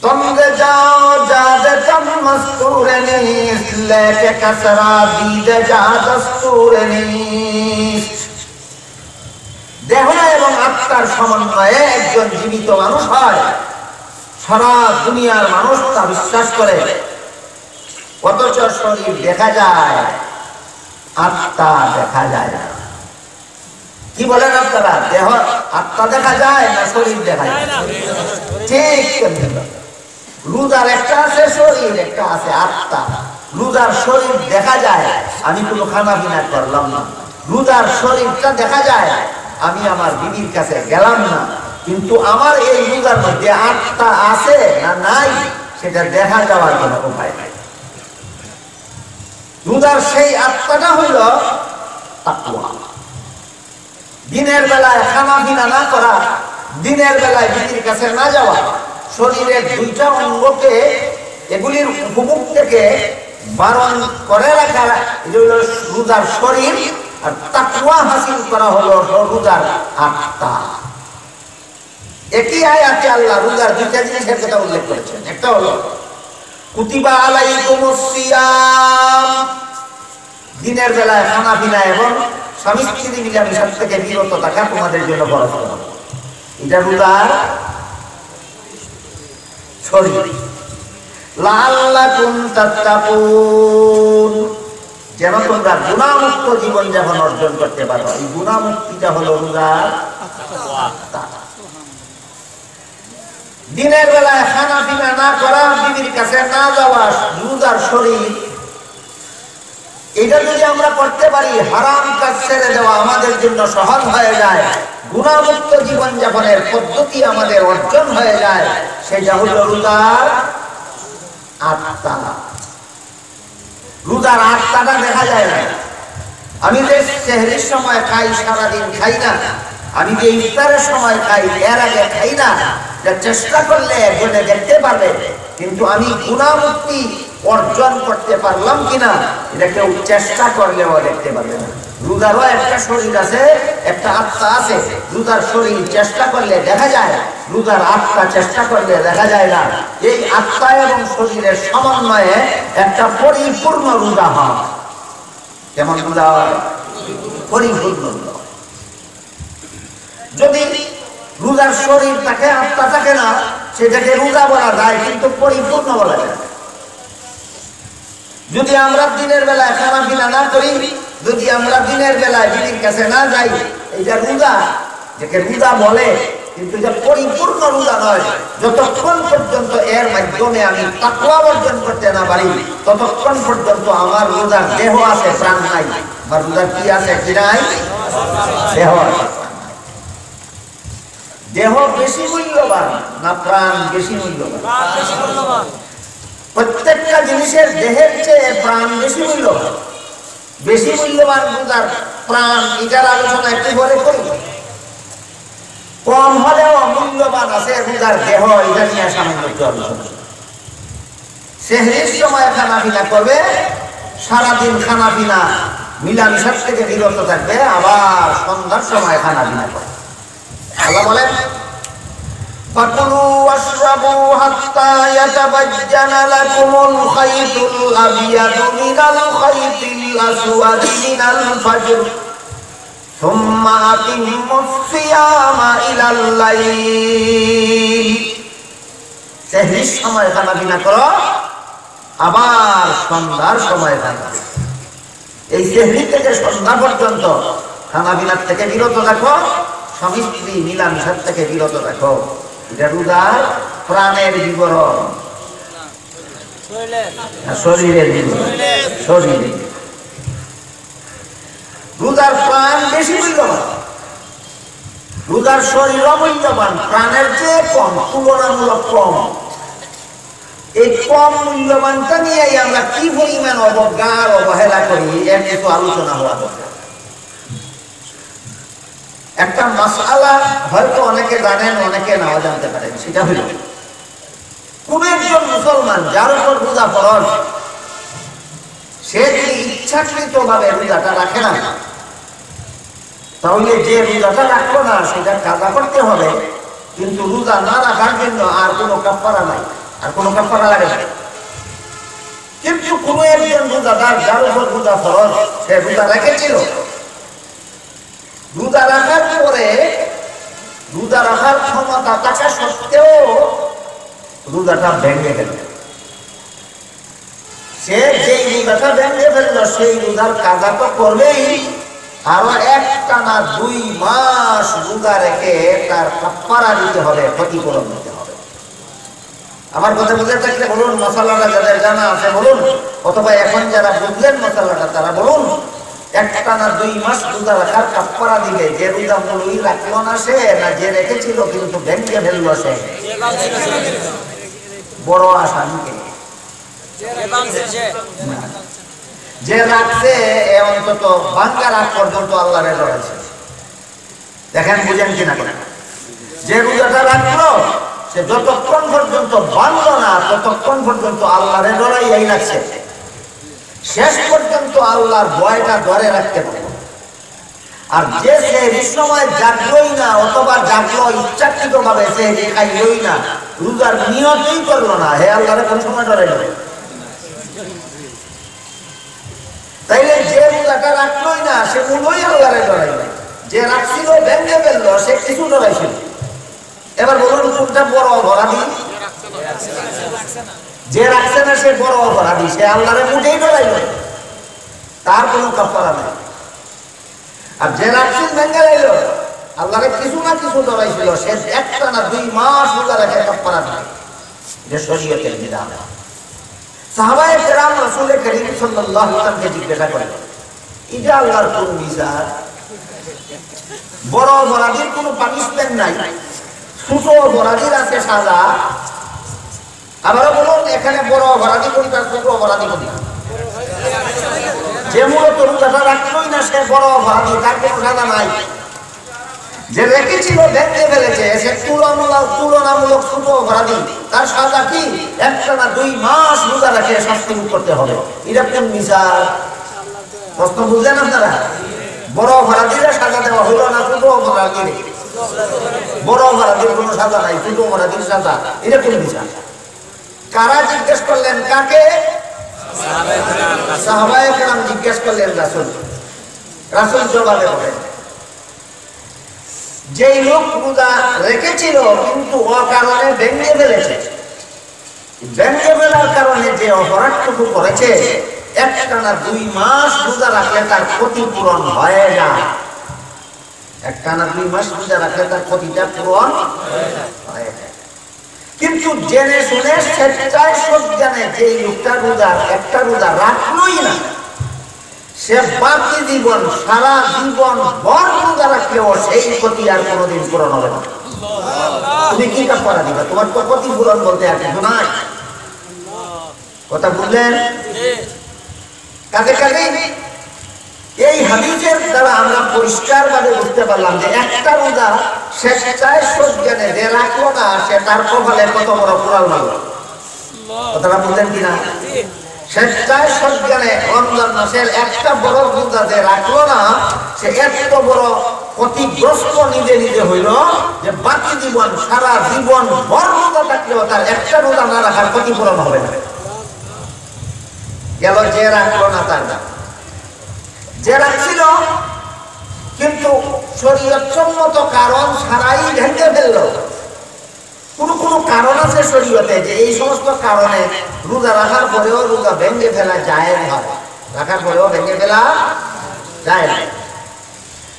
তমরে যাও যাদে তন মস্তুরে নিস, লেকে কসরা দিদে যা দস্তুরে নিস। দেহ এবং আত্মার সমন্বয়ে একজন জীবিত মানুষ হয়। সারা দুনিয়ার মানুষ তা বিশ্বাস করে, অথচ শরীর দেখা যায়, আত্মা দেখা যায় না। কি বলেন আপনারা? দেহ আত্মা দেখা যায় না শরীর দেখা যায়? ঠিক রোজার একটা আছে শরীর, একটা আছে আত্মা। রোজার শরীর দেখা যায়, আমি কোনো খানা পিনা করলাম না। রোজার শরীরটা দেখা যায়, আমি আমার বিবির কাছে গেলাম না। কিন্তু আমার এই রোজার মধ্যে আত্মা আছে না নাই, সেটা দেখা যাওয়ার কোনো উপায় নাই। রোজার সেই আত্মাটা হইল তাকওয়া। দিনের বেলায় খানা পিনা না করা, দিনের বেলায় বিবির কাছে না যাওয়া, শরীরের দুইটা অঙ্গকে এগুলির উপভোগ থেকে বারণ করে রাখা, এটা হলো রোজার শরীর। আর তাকওয়া হাসিল করা হলো রোজার আত্মা। একই আয়াতে আল্লাহ রোজার দুইটা জিনিসের কথা উল্লেখ করেছেন। একটা হলো কুতিবা আলাইকুমুস সিয়াম, দিনের বেলায় খানা পিনা এবং স্বামী স্ত্রী মিলামিশার থেকে বিরত থাকা তোমাদের জন্য ফরজ করা হলো। এটা রোজার শরীর। লাআল্লাকুম তাত্তাকুন, যেন তোমরা গুনাহমুক্ত জীবন যাপন অর্জন করতে পারো। এই গুনাহমুক্তিটা হলো রোজার আত্মা। দিনের বেলায় খানা পিনা না করা, বিবির কাছে না যাওয়া, রোজার শরীর। এটা যদি আমরা করতে পারি, হারাম কাজ ছেড়ে দেওয়া আমাদের জন্য সহজ হয়ে যায়, গুনাহমুক্ত জীবন যাপনের পদ্ধতি আমাদের অর্জন হয়ে যায়। সেটা হলো রোজার আত্মা। রোজার আত্মাটা দেখা যায় না। আমি যে সেহরির সময় খাই, সারাদিন খাই না। আমি যে ইফতারের সময় খাই, এর আগে খাই না। চেষ্টা করলে একজনে দেখতে পারবে, কিন্তু আমি গুনাহমুক্তি অর্জন করতে পারলাম কিনা এটা কেউ চেষ্টা করলেও দেখতে পারবে না। রোজারও একটা শরীর আছে, একটা আত্মা আছে। রোজার শরীর চেষ্টা করলে দেখা যায়, রোজার আত্মা চেষ্টা করলে দেখা যায় না। এই আত্মা এবং শরীরের সমন্বয়ে একটা পরিপূর্ণ রোজা হয়। কেমন রোজা হয়? পরিপূর্ণ নয়। যদি রোজার শরীর থাকে, আত্মা থাকে না, সেটাকে রোজা বলা যায়, কিন্তু পরিপূর্ণ বলা যায় না। যদি আমরা দিনের বেলায় খানা পিনা না করি, যদি আমরা দিনের বেলায় বিবির কাছে না যাই, এটা রোজা, যাকে রোজা বলে, কিন্তু এটা পরিপূর্ণ রোজা নয়। যতক্ষণ পর্যন্ত এর মাধ্যমে আমি তাকওয়া অর্জন করতে না পারি, ততক্ষণ পর্যন্ত আমার রোজার দেহ আছে, প্রাণ নাই। বা রোজার কি আছে, কি নাই? দেহ আছে। দেহ বেশি মূল্যবান না প্রাণ বেশি মূল্যবান? প্রত্যেকটা জিনিসের দেহের চেয়ে প্রাণ বেশি মূল্যবান। বেশি মূল্যবান রোজার প্রাণ, এটার আলোচনা একটু পরে করি। কম হলেও মূল্যবান আছে রোজার দেহ, এটা নিয়ে সামান্য আলোচনা। সেহরির সময় খানা পিনা করবে, সারাদিন খানা পিনা মিলামিশার থেকে বিরত থাকবে, আবার সন্ধ্যার সময় খানা পিনা করবে। আল্লাহ বলেন, فَكُلُوا وَاشْرَبُوا حَتَّى يَتَبَيَّنَ لَكُمُ الْخَيْطُ الْأَبْيَضُ مِنَ الْخَيْطِ الْأَسْوَدِ مِنَ الْفَجْرِ ثُمَّ أَتِمُّوا الصِّيَامَ إِلَى اللَّيْلِ। সেহরির সময় খানা পিনা করো, আবার সন্ধ্যার সময় খানা। এই সেহরি থেকে সন্ধ্যা পর্যন্ত খানা পিনার থেকে বিরত রাখো, স্বামী স্ত্রী মিলামিশার থেকে বিরত রাখো। এটা রোজার প্রাণের বিবরণ, শরীরের বিবরণ। শরীরে রোজার প্রাণ বেশি মূল্যবান, রোজার শরীর অমূল্যবান, প্রাণের চেয়ে কম, তুলনামূলক কম। এই কম মূল্যবানটা নিয়েই আমরা কি পরিমাণ অবজ্ঞা অবহেলা করি, এর কিছু আলোচনা হওয়া দরকার। একটা মাসআলা হয়তো অনেকে জানেন, অনেকে নাও জানতে পারেন। সেটা হলো, কোন একজন মুসলমান যার উপর রোজা ফরজ, সে যদি ইচ্ছাকৃতভাবে রোজাটা রাখে না, তাহলে যে রোজাটা রাখলো না সেটা কাজা করতে হবে, কিন্তু রোজা না রাখার জন্য আর কোনো কাফারা নাই, আর কোনো কাফারা লাগে না। কিন্তু কোন একজন রোজাদার যার উপর রোজা ফরজ, সে রোজা রেখেছিল, রোজা রাখার পরে রোজা রাখার ক্ষমতা থাকা সত্ত্বেও রোজাটা ভেঙে গেল, সে যেই রোজাটা ভেঙে ফেলল সেই রোজার কাজা তো করবেই, আরো একটানা 2 মাস রোজা রেখে তার কাফারা দিতে হবে, ক্ষতিপূরণ দিতে হবে। আমার কথা বুঝে থাকলে বলুন, মশালাটা যাদের জানা আছে বলুন, অথবা এখন যারা বুঝলেন মশালাটা তারা বলুন। একটানা 2 মাস রোজা রাখার কাফারা দিলে যে রোজা মূলই রাখলো না সে, না যে রেখেছিল কিন্তু ভেঙে ফেললো সে? বড় আসামিকে। যে রাখছে এ অন্তত ভাঙ্গার আগ পর্যন্ত আল্লাহরে লড়াইছে। দেখেন বুঝেন কিনা করে, যে রোজাটা রাখলো সে যতক্ষণ পর্যন্ত ভাঙলো না ততক্ষণ পর্যন্ত আল্লাহরে লড়াই রাখছে, শেষ পর্যন্ত আল্লাহর ভয়টা ধরে রাখতে পারবে। আর যে সেহরির সময় জাগলোই না, অথবা জাগলো ইচ্ছাকৃতভাবে সেহরি খাইলই না, রোজার নিয়তই করলো না, হে আল্লাহরে কোন সময় ডরাইল? তাইলে যে রোজাটা রাখলোই না সে মূলই আল্লাহরে ডরাইল, যে রাখছিল ভেঙে ফেললো সে কিছু ডরাইছিল। এবার বলুন কোনটা বড় অপরাধী? যে রাখছে না সে বড় অপরাধী, সে আল্লাহরে মুঠেই ডরাইল, তার কোনো কাফারা নাই। আর যে রাখছিল ভেঙে গেল, আল্লাহরে কিছু না কিছু ডরাইছিল, সে একটানা 2 মাস রোজা রেখে কাফারা নাই। এটা শরীয়তের বিধান। সাহাবায়ে কেরাম রাসূল করিম সাল্লাল্লাহু আলাইহি ওয়াসাল্লামকে জিজ্ঞাসা করেন, এটা আল্লাহর কোন বিচার? বড় অপরাধীর কোনো পানিশমেন্ট নাই, ছোট অপরাধীর আছে সাজা। আবারও বলুন, এখানে বড় অপরাধী কোনটা, ছোট অপরাধী কোনটা? যে মূলত রোজাটা রাখলোই না সে বড় অপরাধী, তার কোনো সাজা নাই। যে রেখেছিল ভেঙে ফেলেছে সে তুলনামূলক ছোট অপরাধী, তার সাজা কি? একটানা 2 মাস রোজা রেখে শাস্তি ভোগ করতে হবে। এটা কোন বিচার? প্রশ্ন বুঝলেন আপনারা? বড় অপরাধীরা সাজা দেওয়া হইল না, ছোট অপরাধীর? বড় অপরাধীর কোনো সাজা নাই, ছোট অপরাধীর সাজা। এটা কোন বিচার? কারা জিজ্ঞেস করলেন? কাকে? সাহাবায়ে কেরাম জিজ্ঞেস করলেন রাসূল। রাসূল জবাবে বলেন, যেই লোক রোজা রেখেছিল কিন্তু অকারণে ভেঙে ফেলেছে, ভেঙে ফেলার কারণে যে অপরাধটুকু করেছে, একটানা 2 মাস রোজা রাখলে তার ক্ষতিপূরণ হয়ে যায়। একটানা 2 মাস রোজা রাখলে তার ক্ষতিটা পূরণ হয়ে যায়। কিন্তু জেনে শুনে স্বেচ্ছায় সজ্ঞানে যে লোকটা একটা রোজা রাখলোই না, সে বাকি জীবন সারা জীবন ভর রোজা রাখলেও সেই ক্ষতি আর কোনোদিন পূরণ হবে না। তুমি কি কাফারা দিবা? তোমার তো ক্ষতিপূরণ বলতে আর কিছু নাই। কথা বুঝলেন? কাজে কাজে এই হাদিসের দ্বারা আমরা পরিষ্কারভাবে বুঝতে পারলাম যে একটা রোজা স্বেচ্ছায় সজ্ঞানে যে রাখলো না, সে তার কপালে কত বড় কুড়াল মারল। কথাটা বুঝলেন কিনা? স্বেচ্ছায় সজ্ঞানে রমজান মাসের একটা বড় রোজা যে রাখলো না, সে এত বড় ক্ষতিগ্রস্ত নিজে নিজে হইল যে বাকি জীবন সারা জীবন ভর রোজা থাকলেও তার একটা রোজা না রাখার ক্ষতিপূরণ হবে না। গেল যে রাখলো না, তার না যে রাখছিল কিন্তু শরীয়তসম্মত কারণ ছাড়াই ভেঙে ফেললো। কোন কারণ আছে শরীয়তে যে এই সমস্ত কারণে রোজা রাখার পরেও রোজা ভেঙে ফেলা যায় না, রাখার পরেও ভেঙে ফেলা যায় না।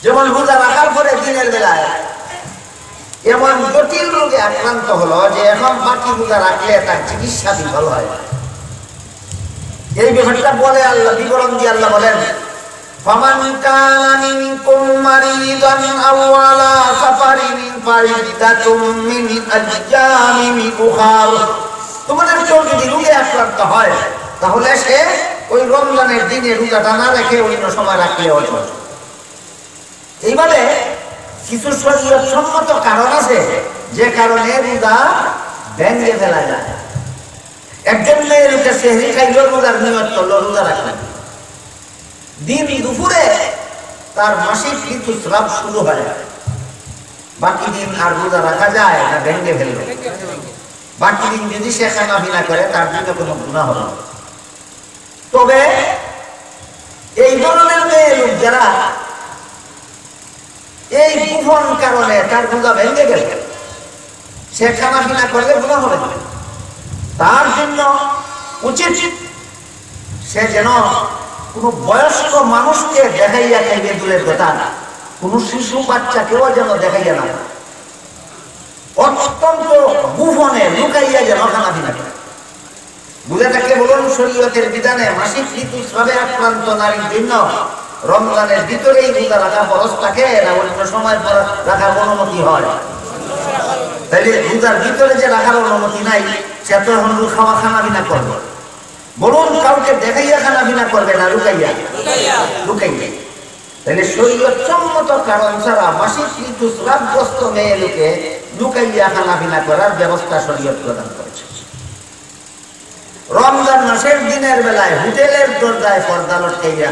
যেমন রোজা রাখার পরে দিনের বেলায় এমন জটিল রোগে আক্রান্ত হলো যে এখন বাকি রোজা রাখলে তার চিকিৎসা বিফল হয়। এই বিষয়টা বলে আল্লাহ, বিবরণ দিয়ে আল্লাহ বলেন, فمن كان منكم مريضا أو على سفر فعدة من أيام أخر। তোমাদের কেউ যদি রোগে আক্রান্ত হয় তাহলে সে ওই রমজানের দিনে রোজাটা না রেখে অন্য সময় রাখলেও চলে। এইভাবে কিছু শরীয়তসম্মত কারণ আছে যে কারণে রোজা ভেঙে ফেলা যায়। একজন মেয়ে লোকে সেহরি খাইল, রোজার নিয়ত করলো, রোজা রাখলেন, দিন দুপুরে তার মাসিক ঋতুস্রাব শুরু হয়, বাকি দিন আর রোজা রাখা যায় না, ভেঙে ফেলবে। বাকি দিন যদি সে খানাপিনা করে তার জন্য কোনো গুনাহ হবে না। তবে এই ধরনের মেয়ে লোক যারা এই গোপন কারণে তার রোজা ভেঙে গেল, সে খানাপিনা করলে গুনাহ হবে না। তার জন্য উচিত সে যেন কোনো বয়স্ক মানুষকে দেখাইয়া খাইবে দূরের কথা, কোন শিশু বাচ্চাকেও যেন দেখাইয়া না, অত্যন্ত গোপনে লুকাইয়া যেন খানাপিনা করে। বুঝে থাকলে বলুন, শরীয়তের বিধানে মাসিক ঋতুস্রাবে আক্রান্ত নারীর জন্য রমজানের ভিতরেই রোজা রাখা ফরজ থাকে না অন্য সময় রাখার অনুমতি হয়? তাইলে রোজার ভিতরে যে রাখার অনুমতি নাই, সে তো এখন খাওয়া খানাপিনা করবে। বলুন, কাউকে দেখাইয়া খানাপিনা করবে না লুকাইয়া? লুকাইয়া। তাহলে শরীয়তসম্মত কারণ ছাড়া মাসিক ঋতুস্রাবগ্রস্ত মেয়ে লোকে লুকাইয়া খানাপিনা করার ব্যবস্থা শরীয়ত প্রদান করেছে। রমজান মাসের দিনের বেলায় হোটেলের দরজায় পর্দা লটকাইয়া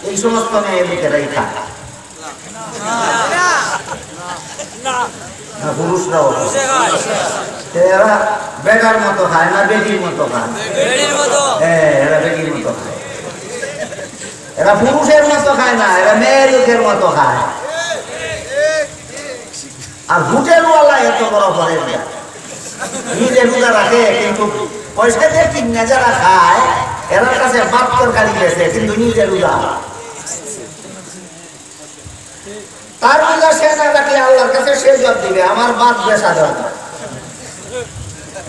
এই সমস্ত মেয়ে লোকেরাই খায়, পুরুষরাও। এরা বেটার মতো খায় না বেটির মতো খায়? এরা বেটির মতো খায়। এরা পুরুষের মতো খায় না, এরা মেয়ে লোকের মতো খায়। আর হোটেলওয়ালা এত বড় করে নিজে রোজা রাখে, কিন্তু পয়সা দিয়ে কিনে যারা খায় এর কাছে ভাত তরকারি গেছে, কিন্তু নিজে রোজা। তার রোজা সে না রাখলে আল্লাহর কাছে সে জবাব দিবে, আমার বাদ বেচা দরকার।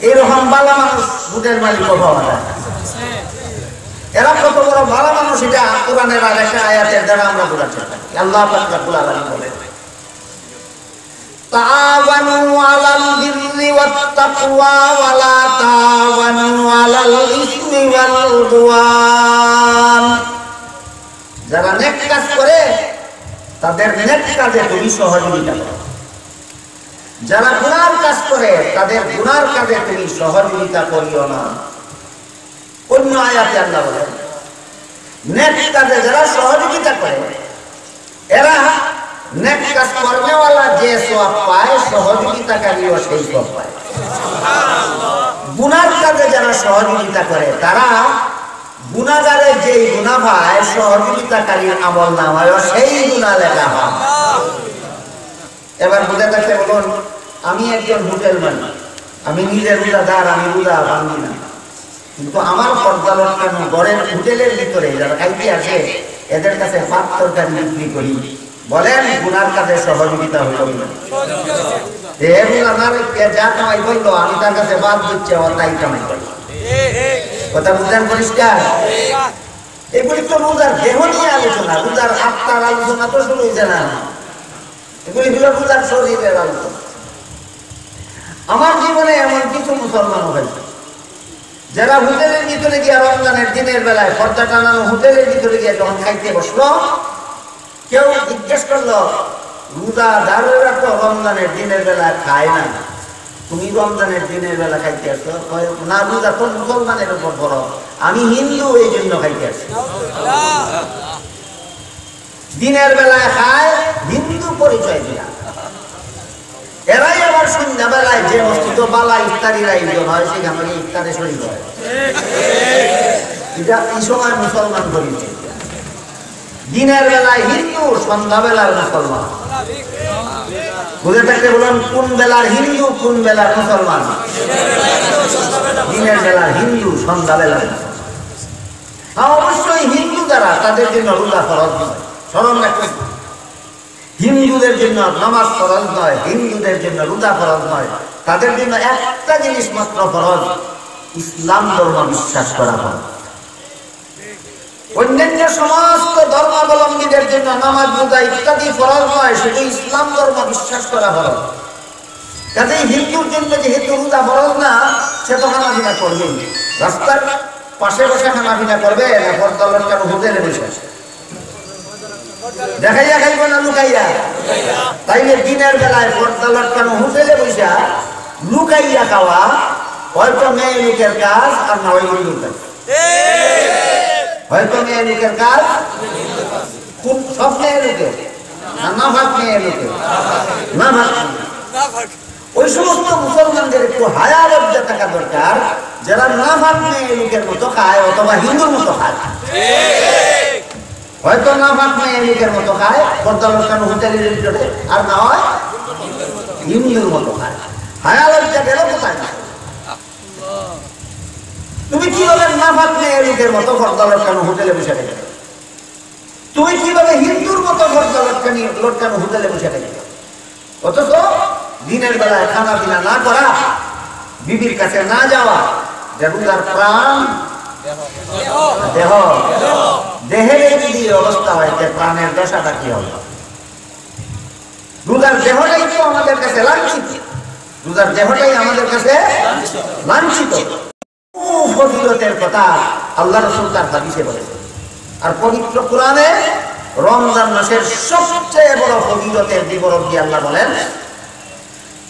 এরকম ভালো মানুষ হোটেল মালিক পাওয়া যায়। এরা কত বড় ভালো মানুষ, এটা কোরআনের আরেকটা আয়াতের দ্বারা আমরা বোঝাচ্ছি। আল্লাহ পাক রব্বুল আলামিন বলেন, তাআওয়ানু আলাল বিররি ওয়াত তাকওয়া ওয়া লা তাআওয়ানু আলাল ইসমি ওয়াল উদওয়ান। যারা নেক কাজ করে তাদের নেক কাজে তুমি সহযোগিতা করো, যারা গুনার কাজ করে তাদের গুনার কাজে তুমি সহযোগিতা করিও না। অন্য আয়াতে আল্লাহ বলেন, নেক কাজে যারা সহযোগিতা করে এরা নেক কাজ করনেওয়ালা যে সওয়াব পায়, সহযোগিতাকারীও সেই সওয়াব পায়। গুনার কাজে যারা সহযোগিতা করে তারা গুনাহগারের যেই গুনাহ হয় সহযোগিতাকারীর আমল নামায় সেই গুনাহ লেখা হয়। এবার বুঝে থাকলে বলুন, আমি একজন হোটেল মালিক, আমি নিজে রোজাদার, আমি রোজা ভাঙি না, কিন্তু আমার পর্দালত কেন গড়ের হোটেলের ভিতরে যারা খাইতে আসে এদের কাছে ভাত তরকারি বিক্রি করি, বলেন গুনার কাজে সহযোগিতা হইল না? আমার যা কামাই করলো আমি তার কাছে বাদ দিচ্ছি, আমার তাই কামাই করলো। কথা বুঝলেন পরিষ্কার? এগুলি তো রোজার দেহ নিয়ে আলোচনা, রোজার আত্মার আলোচনা তো শুরু হয়েছে না, এগুলি হলো রোজার শরীরের আলোচনা। আমার জীবনে এমন কিছু মুসলমান হয়েছে যারা হোটেলের ভিতরে গিয়ে রমজানের দিনের বেলায় পর্দা টানানো হোটেলের ভিতরে গিয়ে যখন খাইতে বসলো, কেউ জিজ্ঞেস করলো রোজাদারেরা তো রমজানের দিনের বেলা খায় না, তুমি রমজানের দিনের বেলা খাইতে আসছো? না, রোজা তো মুসলমানের উপর বড়, আমি হিন্দু এই জন্য খাইতে আসছি। দিনের বেলায় খায় হিন্দু পরিচয় দিয়া, এরাই আবার সন্ধ্যা বেলায় যে মসজিদ বালা ইফতারির আয়োজন হয় সেখানে ইফতারে শরীর হয়। এটা এই সময় মুসলমান পরিচয়, দিনের বেলায় হিন্দু, সন্ধ্যা বেলার মুসলমান। বুঝে থাকতে বলুন, কোন বেলার হিন্দু কোন বেলার মুসলমান? দিনের বেলার হিন্দু, সন্ধ্যা বেলার মুসলমান। অবশ্যই হিন্দু যারা তাদের জন্য রোজা ফরজ নয়, স্মরণ রাখবেন। হিন্দুদের জন্য নামাজ ফরজ নয়, হিন্দুদের জন্য রোজা ফরজ নয়, তাদের জন্য একটা জিনিস মাত্র ফরজ, ইসলাম ধর্ম বিশ্বাস করা ফরজ। অন্যান্য সমস্ত ধর্মাবলম্বীদের জন্য নামাজ রোজা ইত্যাদি ফরজ নয়, শুধু ইসলাম ধর্ম বিশ্বাস করা ফরজ। কাজেই হিন্দুর জন্য যেহেতু রোজা ফরজ না, সে তো খানাপিনা করবেই। রাস্তার পাশে বসে খানাপিনা করবে না পর্দালত কেন হোটেলে বসে দেখাইয়া খাইব না লুকাইয়া? তাইলে দিনের বেলায় পর্দালত কেন হোটেলে বসে লুকাইয়া খাওয়া হয়তো মেয়ে লোকের কাজ আর না হয় হিন্দুর কাজ। হয়তো মেয়ে লোকের কাজ, খুব সব মেয়ে লোকের না, ভাগ মেয়ে লোকের না, ভাগ। ওই সমস্ত মুসলমানদের একটু হায়া লজ্জা থাকা দরকার যারা না ভাগ মেয়ে লোকের মতো খায় অথবা হিন্দুর মতো খায়। হয়তো না ভাগ মেয়ে লোকের মতো খায় পর্দালত কেন হোটেলের ভিতরে, আর না হয় হিন্দুর মতো খায়। হায়া লজ্জা গেল কোথায়? তুমি কিভাবে না ভাগ মেয়ে লোকের মতো পর্দালত কেন হোটেলে বসে গেলে? তুমি কিভাবে হিন্দুর মতো পর্দালত কেন হোটেলে বসে গেলে? অথচ দিনের বেলায় খানা পিনা না করা, বিবির কাছে না যাওয়া, যে রোজার প্রাণ দেহ, দেহের যদি অবস্থা হয় প্রাণের দশাটা কি হবে? রোজার দেহটাই তো আমাদের কাছে লাঞ্ছিত, রোজার দেহটাই আমাদের কাছে লাঞ্ছিত। ফজিলতের কথা আল্লাহ রাসূল তার হাদিসে বলেছেন। আর পবিত্র কোরআনে রমজান মাসের সবচেয়ে বড় ফজিলতের বিবরণ দিয়ে আল্লাহ বলেন,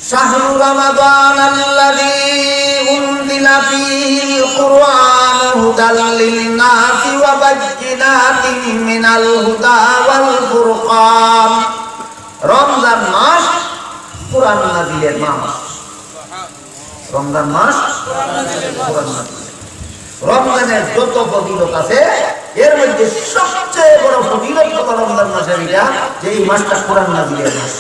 শাহরু রমাদানাল্লাযী উনজিলা ফীহিল কুরআনু হুদাল লিন-নাসি ওয়া বায়্যিনাতিন মিনাল হুদা ওয়াল ফুরকান। রমজান মাস কোরআন নাযিলের মাস। রমজান মাস কোরআন নাযিল। রমজানের যত ফজিলত আছে এর মধ্যে সবচেয়ে বড় ফজিলত হলো রমজান মাসের এটা, যে এই মাসটা কোরআন নাযিলের মাস।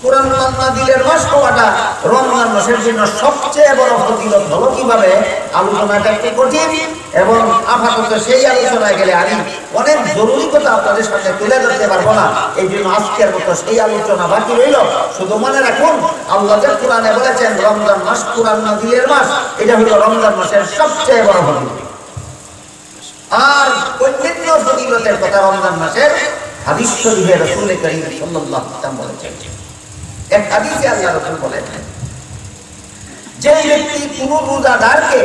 কোরআন নাযিলের মাস হওয়াটা রমজান মাসের জন্য সবচেয়ে বড় ফজিলত হলো কিভাবে? আলোচনাটা একটু কঠিন এবং আপাতত সেই আলোচনায় গেলে আমি অনেক জরুরি কথা আপনাদের সামনে তুলে ধরতে পারবো না, এই জন্য আজকের মতো সেই আলোচনা বাকি রইল। শুধু মনে রাখুন, আল্লাহ যে কোরআনে বলেছেন রমজান মাস কোরআন নাযিলের মাস, এটা হলো রমজান মাসের সবচেয়ে বড় ফজিলত। আর অন্যান্য ফজিলতের কথা রমজান মাসের হাদিস শরীফে রাসূল কারীম সাল্লাল্লাহু আলাইহি ওয়াসাল্লাম বলেছেন। এক হাদিসে আল্লাহ রাসূল বলেন, যে ব্যক্তি কোন রোজাদারকে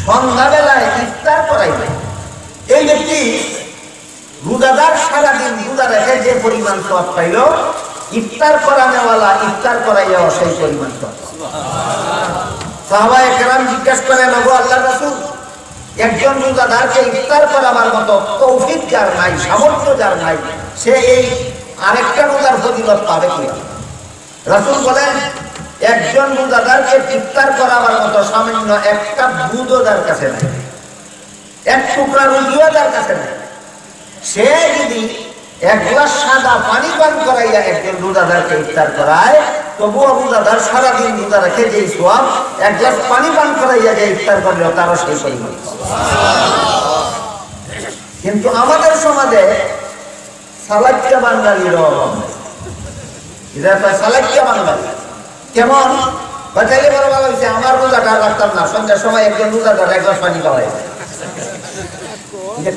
সন্ধ্যাবেলায় ইফতার করাইবে, এই ব্যক্তি রোজাদার সারাদিন রোজা রেখে যে পরিমাণ সওয়াব পাইল, ইফতার করানোওয়ালা ইফতার করাইয়াও সেই পরিমাণ সওয়াব। সাহাবায়ে কেরাম জিজ্ঞাসা করেন, ওগো আল্লাহর রাসূল, একজন রোজাদারকে ইফতার করাবার মতো তৌফিক যার নাই, সামর্থ্য যার নাই, সে এই আরেকটা রোজার ফজিলত পাবে কি? রাসূল বলেন, একজন রোজাদারকে ইফতার করাবার মতো সামান্য একটা বুদও যার কাছে নাই, এক টুকরা রুটিও তার কাছে নেই। সে যদি এক গ্লাস সাদা পানি পান করাইয়া একজন রোজাদারকে ইফতার করায়, তবুও রোজাদার সারাদিন রোজা রেখে যে সওয়াব এক গ্লাস পানি পান করাইয়া যে ইফতার করলে তারও সেই পরিমাণ। কিন্তু আমাদের সমাজে সালাক্কা বাঙালির অভাব নেই। সালাক্কা বাঙালি কেমন বাঁচাইলে বড় ভালো হয়েছে, আমার রোজাটা রাখতাম না, সন্ধ্যার সময় একজন রোজাদার এক গ্লাস পানি খাওয়াই।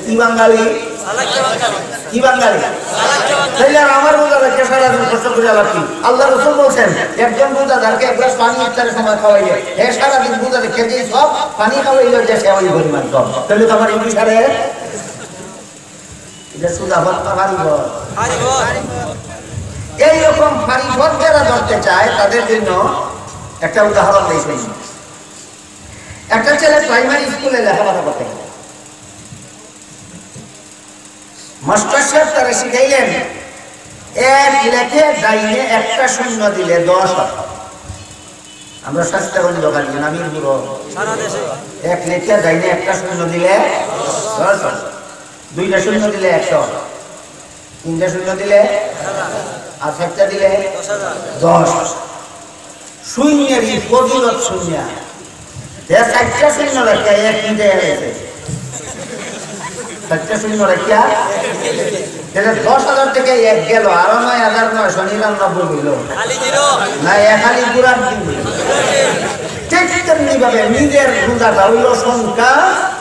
কি বাঙালি, কি বাঙালি? আমার রোজাদারকে সারাদিন কষ্ট করে আলাপি। আল্লাহ রাসূল বলছেন একজন রোজাদারকে এক গ্লাস পানি ইফতারের সময় খাওয়াইলে হে সারাদিন রোজাদার খেতে সব পানি খাওয়াইলে যে সে ওই পরিমাণ কম। তাহলে তো আমার ইংলিশ আরে এইরকম ফারিফত যারা ধরতে চায় তাদের জন্য একটা উদাহরণ দিয়েছেন। একটা ছেলে প্রাইমারি স্কুলে লেখাপড়া করতে গেল, মাস্টার সাহেব তারা শিখাইলেন এক লেখে ডাইনে একটা শূন্য দিলে 10 হয়। আমরা শাস্ত্রগণ দোকান নামির বুড়ো এক লেখে ডাইনে একটা শূন্য দিলে 10 হয়, দুইটা শূন্য দিলে 100, তিনটা শূন্য দিলে আর একটা দিলে 10। শূন্যের ফজিলত শূন্য, একটা শূন্য রেখে এক মিটে গেছে, একটা শূন্য রেখা 10,000 থেকে এক গেল, আরো 9,999 হইল না, খালি পুরার দিন। ঠিক তেমনি ভাবে নিজের রোজাটা হইল সংখ্যা,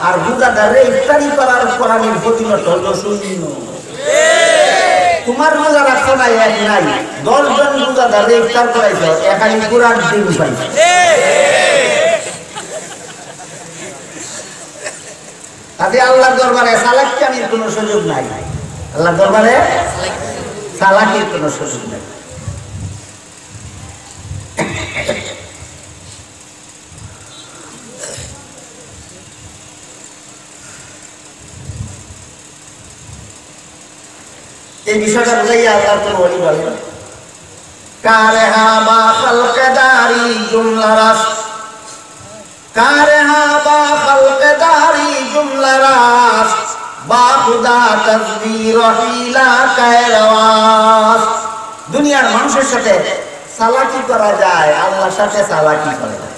আর রোজাদারে ইফতারি করার কোরআনের ফজিলত হইল শূন্য। তোমার রোজা রাখছো না এক নাই, 10 জন রোজাদারে ইফতার করাইছো, খালি পুরার দিন পাইছো। তাতে আল্লাহর দরবারে চালাকির কোনো সুযোগ নাই, আল্লাহর দরবারে চালাকির কোনো সুযোগ নাই। এই বিষয়টা বুঝাইয়া আল্লাহ কোন ওলি বলেন কারেহা বা খালকদারি জুমলা রাস, কারেহা বা খালকদারি জুমলা রাস, বা খুদা তাসবির হিলা কায়রাস। দুনিয়ার মানুষের সাথে চালাকি করা যায়, আল্লাহর সাথে চালাকি করা যায়।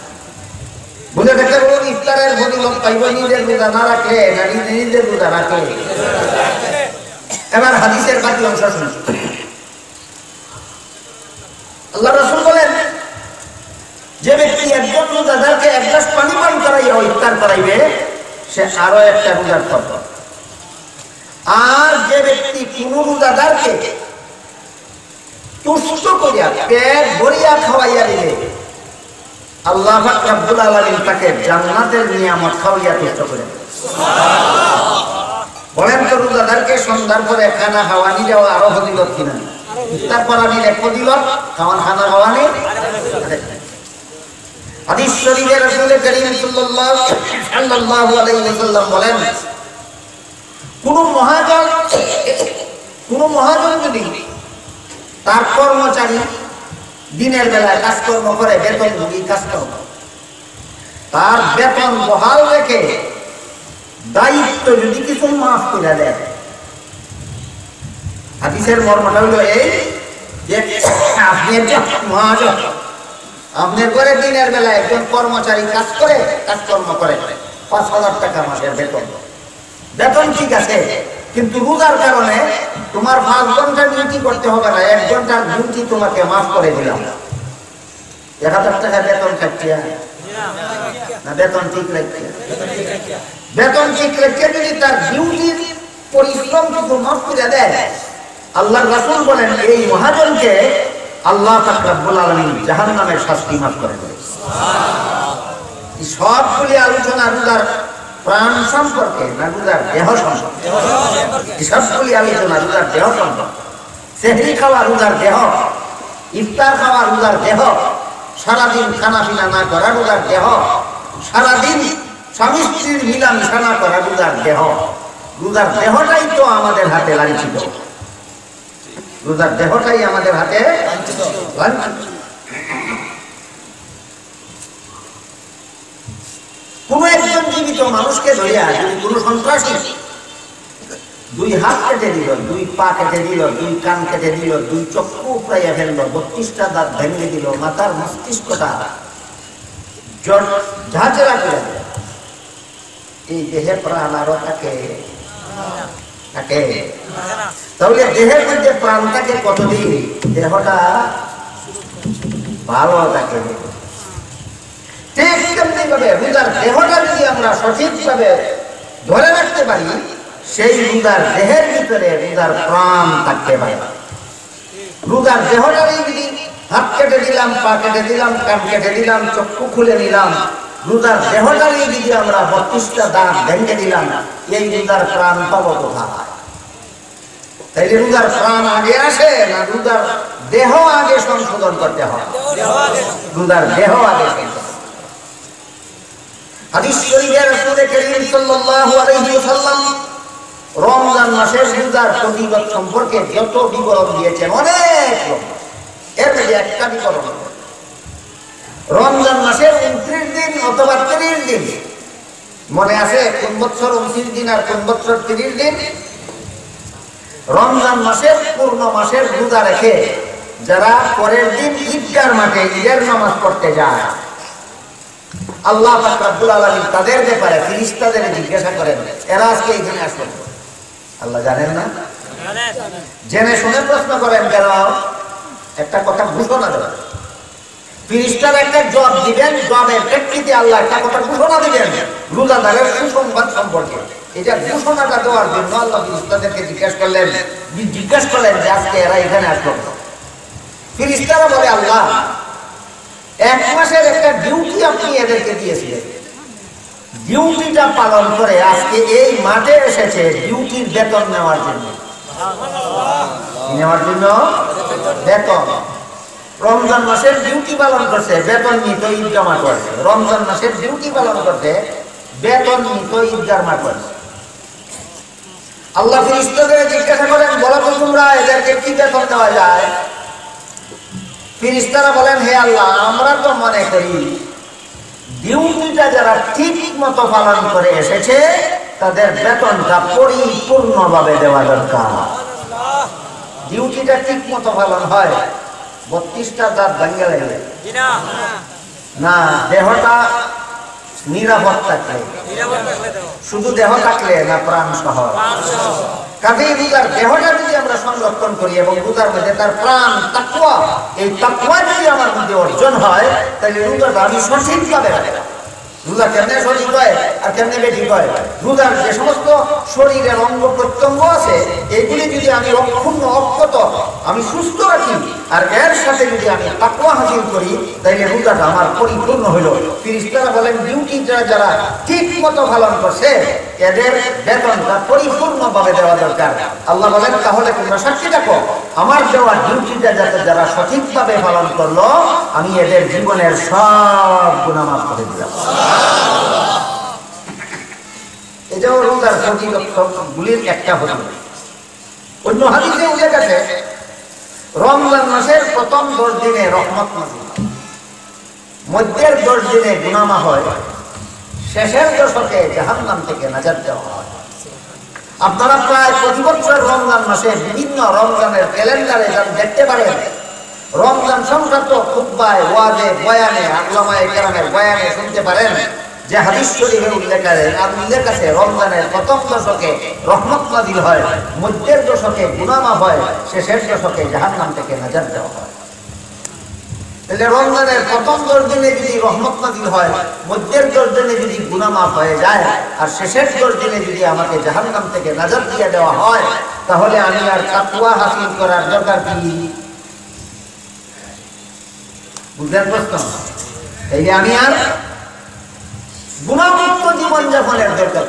বুঝে দেখতে বলুন ইফতারের ফজিলত পাইব নিজের রোজা না রাখলে না নিজের রোজা রাখলে। এবার হাদিসের বাকি অংশ শুনুন। আল্লাহ রাসূল বলেন যে ব্যক্তি একজন রোজাদারকে এক গ্লাস পানি পান করাইয়া ইফতার করাইবে সে আরো একটা রোজার করবে। আর যে ব্যক্তি কোন রোজাদারকে তুষ্ট করিয়া পেট ভরিয়া খাওয়াইয়া দিবে আল্লাহ পাক রব্বুল আলামিন তাকে জান্নাতের নিয়ামত খাওয়াইয়া তুষ্ট করে দেবে। বলেন তো রোজাদারকে সন্ধ্যার পরে খানা খাওয়ানি দেওয়া আরো ফজিলত কিনা? ইফতার করানির এক ফজিলত, খাওয়ান খানা খাওয়ানি। হাদিস শরীফে রাসূল করিম সাল্লাল্লাহু আলাইহি ওয়াসাল্লাম বলেন কোন মহাজন যদি তার কর্মচারী দিনের বেলায় কাজকর্ম করে, বেতনভোগী কাজকর্ম, তার বেতন বহাল রেখে দায়িত্ব যদি কিছু মাফ করে দেয়, হাদিসের মর্মটা হলো এই যে আপনি একজন মহাজন, আপনার ঘরে দিনের বেলায় একজন কর্মচারী কাজ করে, কাজকর্ম করে, 5,000 টাকা মাসের বেতন। বেতন ঠিক আছে, কিন্তু রোজার কারণে তোমার 5 ঘন্টা ডিউটি করতে হবে না, 1 ঘন্টার ডিউটি তোমাকে মাফ করে দিলাম। 1,000 টাকা বেতন খাচ্ছিয়া না বেতন ঠিক রাখিয়া? বেতন ঠিক রেখে যদি তার ডিউটির পরিশ্রম কিছু মাফ করে দেয়, আল্লাহর রাসূল বলেন এই মহাজনকে আল্লাহ পাক রব্বুল আলামিন জাহান্নামের শাস্তি মাফ করে দেন। এই সবগুলি আলোচনা রোজার প্রাণ সম্পর্কে না রোজার দেহ সম্পর্কে? এই সবগুলি আলোচনা রোজার দেহ সম্পর্কে। সেহরি খাওয়া রোজার দেহ, ইফতার খাওয়া রোজার দেহ, সারাদিন খানা পিনা না করা রোজার দেহ, সারাদিন স্বামী স্ত্রীর মিলামেশা না করা রোজার দেহ। রোজার দেহটাই তো আমাদের হাতে লাঞ্ছিত, রোজার দেহটাই আমাদের হাতে লাঞ্ছিত। কোন একজন জীবিত মানুষকে ধরিয়া যদি কোনো সন্ত্রাসী 2 হাত কেটে দিল, 2 পা কেটে দিল, 2 কান কেটে দিল, 2 চক্ষু উপড়াইয়া ফেলল, 32টা দাঁত ভেঙে দিল, মাথার মস্তিষ্কটা ঝাঁঝরা করে দিল, এই দেহে প্রাণ আরো থাকে? তাহলে দেহের মধ্যে প্রাণ থাকে কতদিন? দেহটা ভালো থাকে। ঠিক তেমনি ভাবে রোজার দেহটা যদি আমরা সঠিকভাবে ধরে রাখতে পারি, সেই রোজার দেহের ভিতরে রোজার প্রাণ থাকতে পারে। রোজার দেহটারই যদি হাত কেটে দিলাম, পা কেটে দিলাম, কান কেটে দিলাম, চক্ষু খুলে নিলাম, রোজার দেহটারই যদি আমরা 32টা দাঁত ভেঙে দিলাম, এই রোজার প্রাণ পাবো কোথায়? তাইলে রোজার প্রাণ আগে আসে না রোজার দেহ আগে সংশোধন করতে হয়? রোজার দেহ আগে। হাদিস শরীফে রাসূল করিম সাল্লাল্লাহু আলাইহি ওয়াসাল্লাম রমজান মাসের রোজার ফজিলত সম্পর্কে যত বিবরণ দিয়েছেন, অনেক এর মধ্যে একটা বিবরণ, রমজান মাসের 29 দিন অথবা 30 দিন, মনে আছে কোন বছর 29 দিন আর কোন বছর 30 দিন? রমজান মাসের পূর্ণ মাসের রোজা রেখে যারা পরের দিন ঈদগার মাঠে ঈদের নামাজ পড়তে যায়, আল্লাহ পাক রব্বুল আলামিন তাদের ব্যাপারে ফেরেশতাদের জিজ্ঞাসা করেন, এরা আজকে এখানে আসলো? আল্লাহ জানেন না? জেনে শুনে প্রশ্ন করেন কেন? একটা কথা ঘোষণা দেবেন, ফেরেশতারা একটা জবাব দিবেন, জবাবের প্রেক্ষিতে আল্লাহ একটা কথা ঘোষণা দিবেন রোজাদারের সুসংবাদ সম্পর্কে। এটা ঘোষণাটা দেওয়ার জন্য আল্লাহ ফেরেশতাদেরকে জিজ্ঞাসা করলেন যে আজকে এরা এখানে আসলো। ফেরেশতারা বলে, আল্লাহ 1 মাসের একটা ডিউটি আপনি এদেরকে দিয়েছিলেন, ডিউটিটা পালন করে আজকে এই মাঠে এসেছে ডিউটির বেতন নেওয়ার জন্য। বেতন রমজান মাসের ডিউটি পালন করছে, বেতন নিত ঈদগাহ মাঠ করছে। রমজান মাসের ডিউটি পালন করতে বেতন নিত ঈদগাহ মাঠ করছে। আল্লাহ ফেরেশতাদের জিজ্ঞাসা করেন, বলো তো তোমরা এদেরকে কি বেতন দেওয়া যায়? ফেরেশতারা বলেন, হে আল্লাহ, আমরা তো মনে করি ডিউটিটা যারা ঠিক মতো পালন করে এসেছে তাদের বেতনটা পরিপূর্ণভাবে দেওয়া দরকার। ডিউটিটা ঠিক মতো পালন হয়, 32টা দাঁত ভেঙে লাগবে না, দেহটা নিরাপদ থাকলে, শুধু দেহ থাকলে না, প্রাণ সহ। কাজেই রোজার দেহটা যদি আমরা সংরক্ষণ করি এবং রোজার মধ্যে তার প্রাণ তাকওয়া, এই তাকওয়া যদি আমার মধ্যে অর্জন হয়, তাহলে রোজাটা আমি সঠিকভাবে রাখলাম। রোজা কেমনে সঠিক হয় আর কেমনে বেঠিক হয়? রোজার যে সমস্ত শরীরের অঙ্গ প্রত্যঙ্গ আছে, এগুলি যদি আমি অক্ষুণ্ণ অক্ষত আমি সুস্থ রাখি আর এর সাথে যদি আমি তাকওয়া হাসিল করি, তাইলে রোজাটা আমার পরিপূর্ণ হইল। ফেরেশতারা বলেন, ডিউটিটা যারা ঠিক মতো পালন করছে এদের বেতনটা পরিপূর্ণভাবে দেওয়া দরকার। আল্লাহ বলেন, তাহলে তোমরা সাক্ষী রাখো, আমার দেওয়া ডিউটিটা যাতে যারা সঠিকভাবে পালন করলো, আমি এদের জীবনের সব গুনাহ মাফ করে দিলাম। এটাও রোজার ফজিলতগুলির একটা ফজিলত। অন্য হাদিসে উল্লেখ আছে, রমজান মাসের প্রথম 10 দিনে রহমত নাযিল হয়, মধ্যের 10 দিনে গুনাহ মাফ হয়, শেষের দশকে জাহান্নাম থেকে নাজাত দেওয়া হয়। আপনারা প্রায় প্রতি বছর রমজান মাসে বিভিন্ন রমজানের ক্যালেন্ডারে দেখতে পারেন, রমজান সংক্রান্ত খুতবায়, ওয়াজে, বয়ানে, উলামায়ে কেরামের বয়ানে শুনতে পারেন যে হাদিস শরীফে উল্লেখ আছে রমজানের প্রথম দশকে রহমত নাযিল হয়, মধ্যের দশকে গুনাহ মাফ হয়, শেষের দশকে জাহান্নাম থেকে নাজাত দেওয়া হয়। তাহলে রমজানের প্রথম 10 দিনে যদি রহমত নাযিল হয়, মধ্যের 10 দিনে যদি গুনাহ মাফ হয়ে যায় আর শেষের 10 দিনে যদি আমাকে জাহান্নাম থেকে নাজাত দিয়ে দেওয়া হয়, তাহলে আমি আর তাকওয়া হাসিল করার দরকার কি? বুঝলেন প্রশ্ন? এই আমি আর গুনাহমুক্ত জীবন যাপনের দরকার।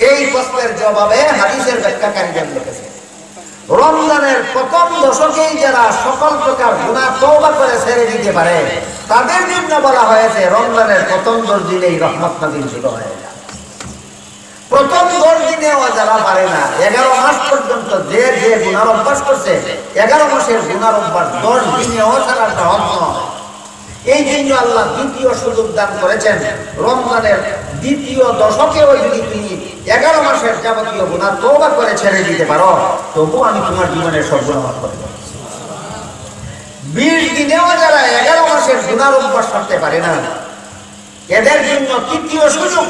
এই প্রশ্নের জবাবে হাদিসের ব্যাখ্যাকারীরা লিখেছে, রমজানের প্রথম দশকেই যারা সকল প্রকার গুনাহ তওবা করে ছেড়ে দিতে পারে, তাদের জন্য বলা হয়েছে রমজানের প্রথম 10 দিনেই রহমত নাযিল শুরু হয়ে যায়। প্রথম 10 দিনেও যারা পারে না, 11 মাস পর্যন্ত যে গুনার অভ্যাস করছে, 11 মাসের গুনার অভ্যাস 10 দিনেও ছাড়াটা হজ নয়। এই জন্য আল্লাহ দ্বিতীয় সুযোগ দান করেছেন, রমজানের দ্বিতীয় দশকেও যদি তুমি 11 মাসের যাবতীয় গুনাহ তওবা করে ছেড়ে দিতে পারো, তবু আমি তোমার জীবনের সব গুনাহ মাফ করে দেব। 20 দিনেও যারা 11 মাসের গুনার অভ্যাস করতে পারে না, এদের জন্য তৃতীয় সুযোগ,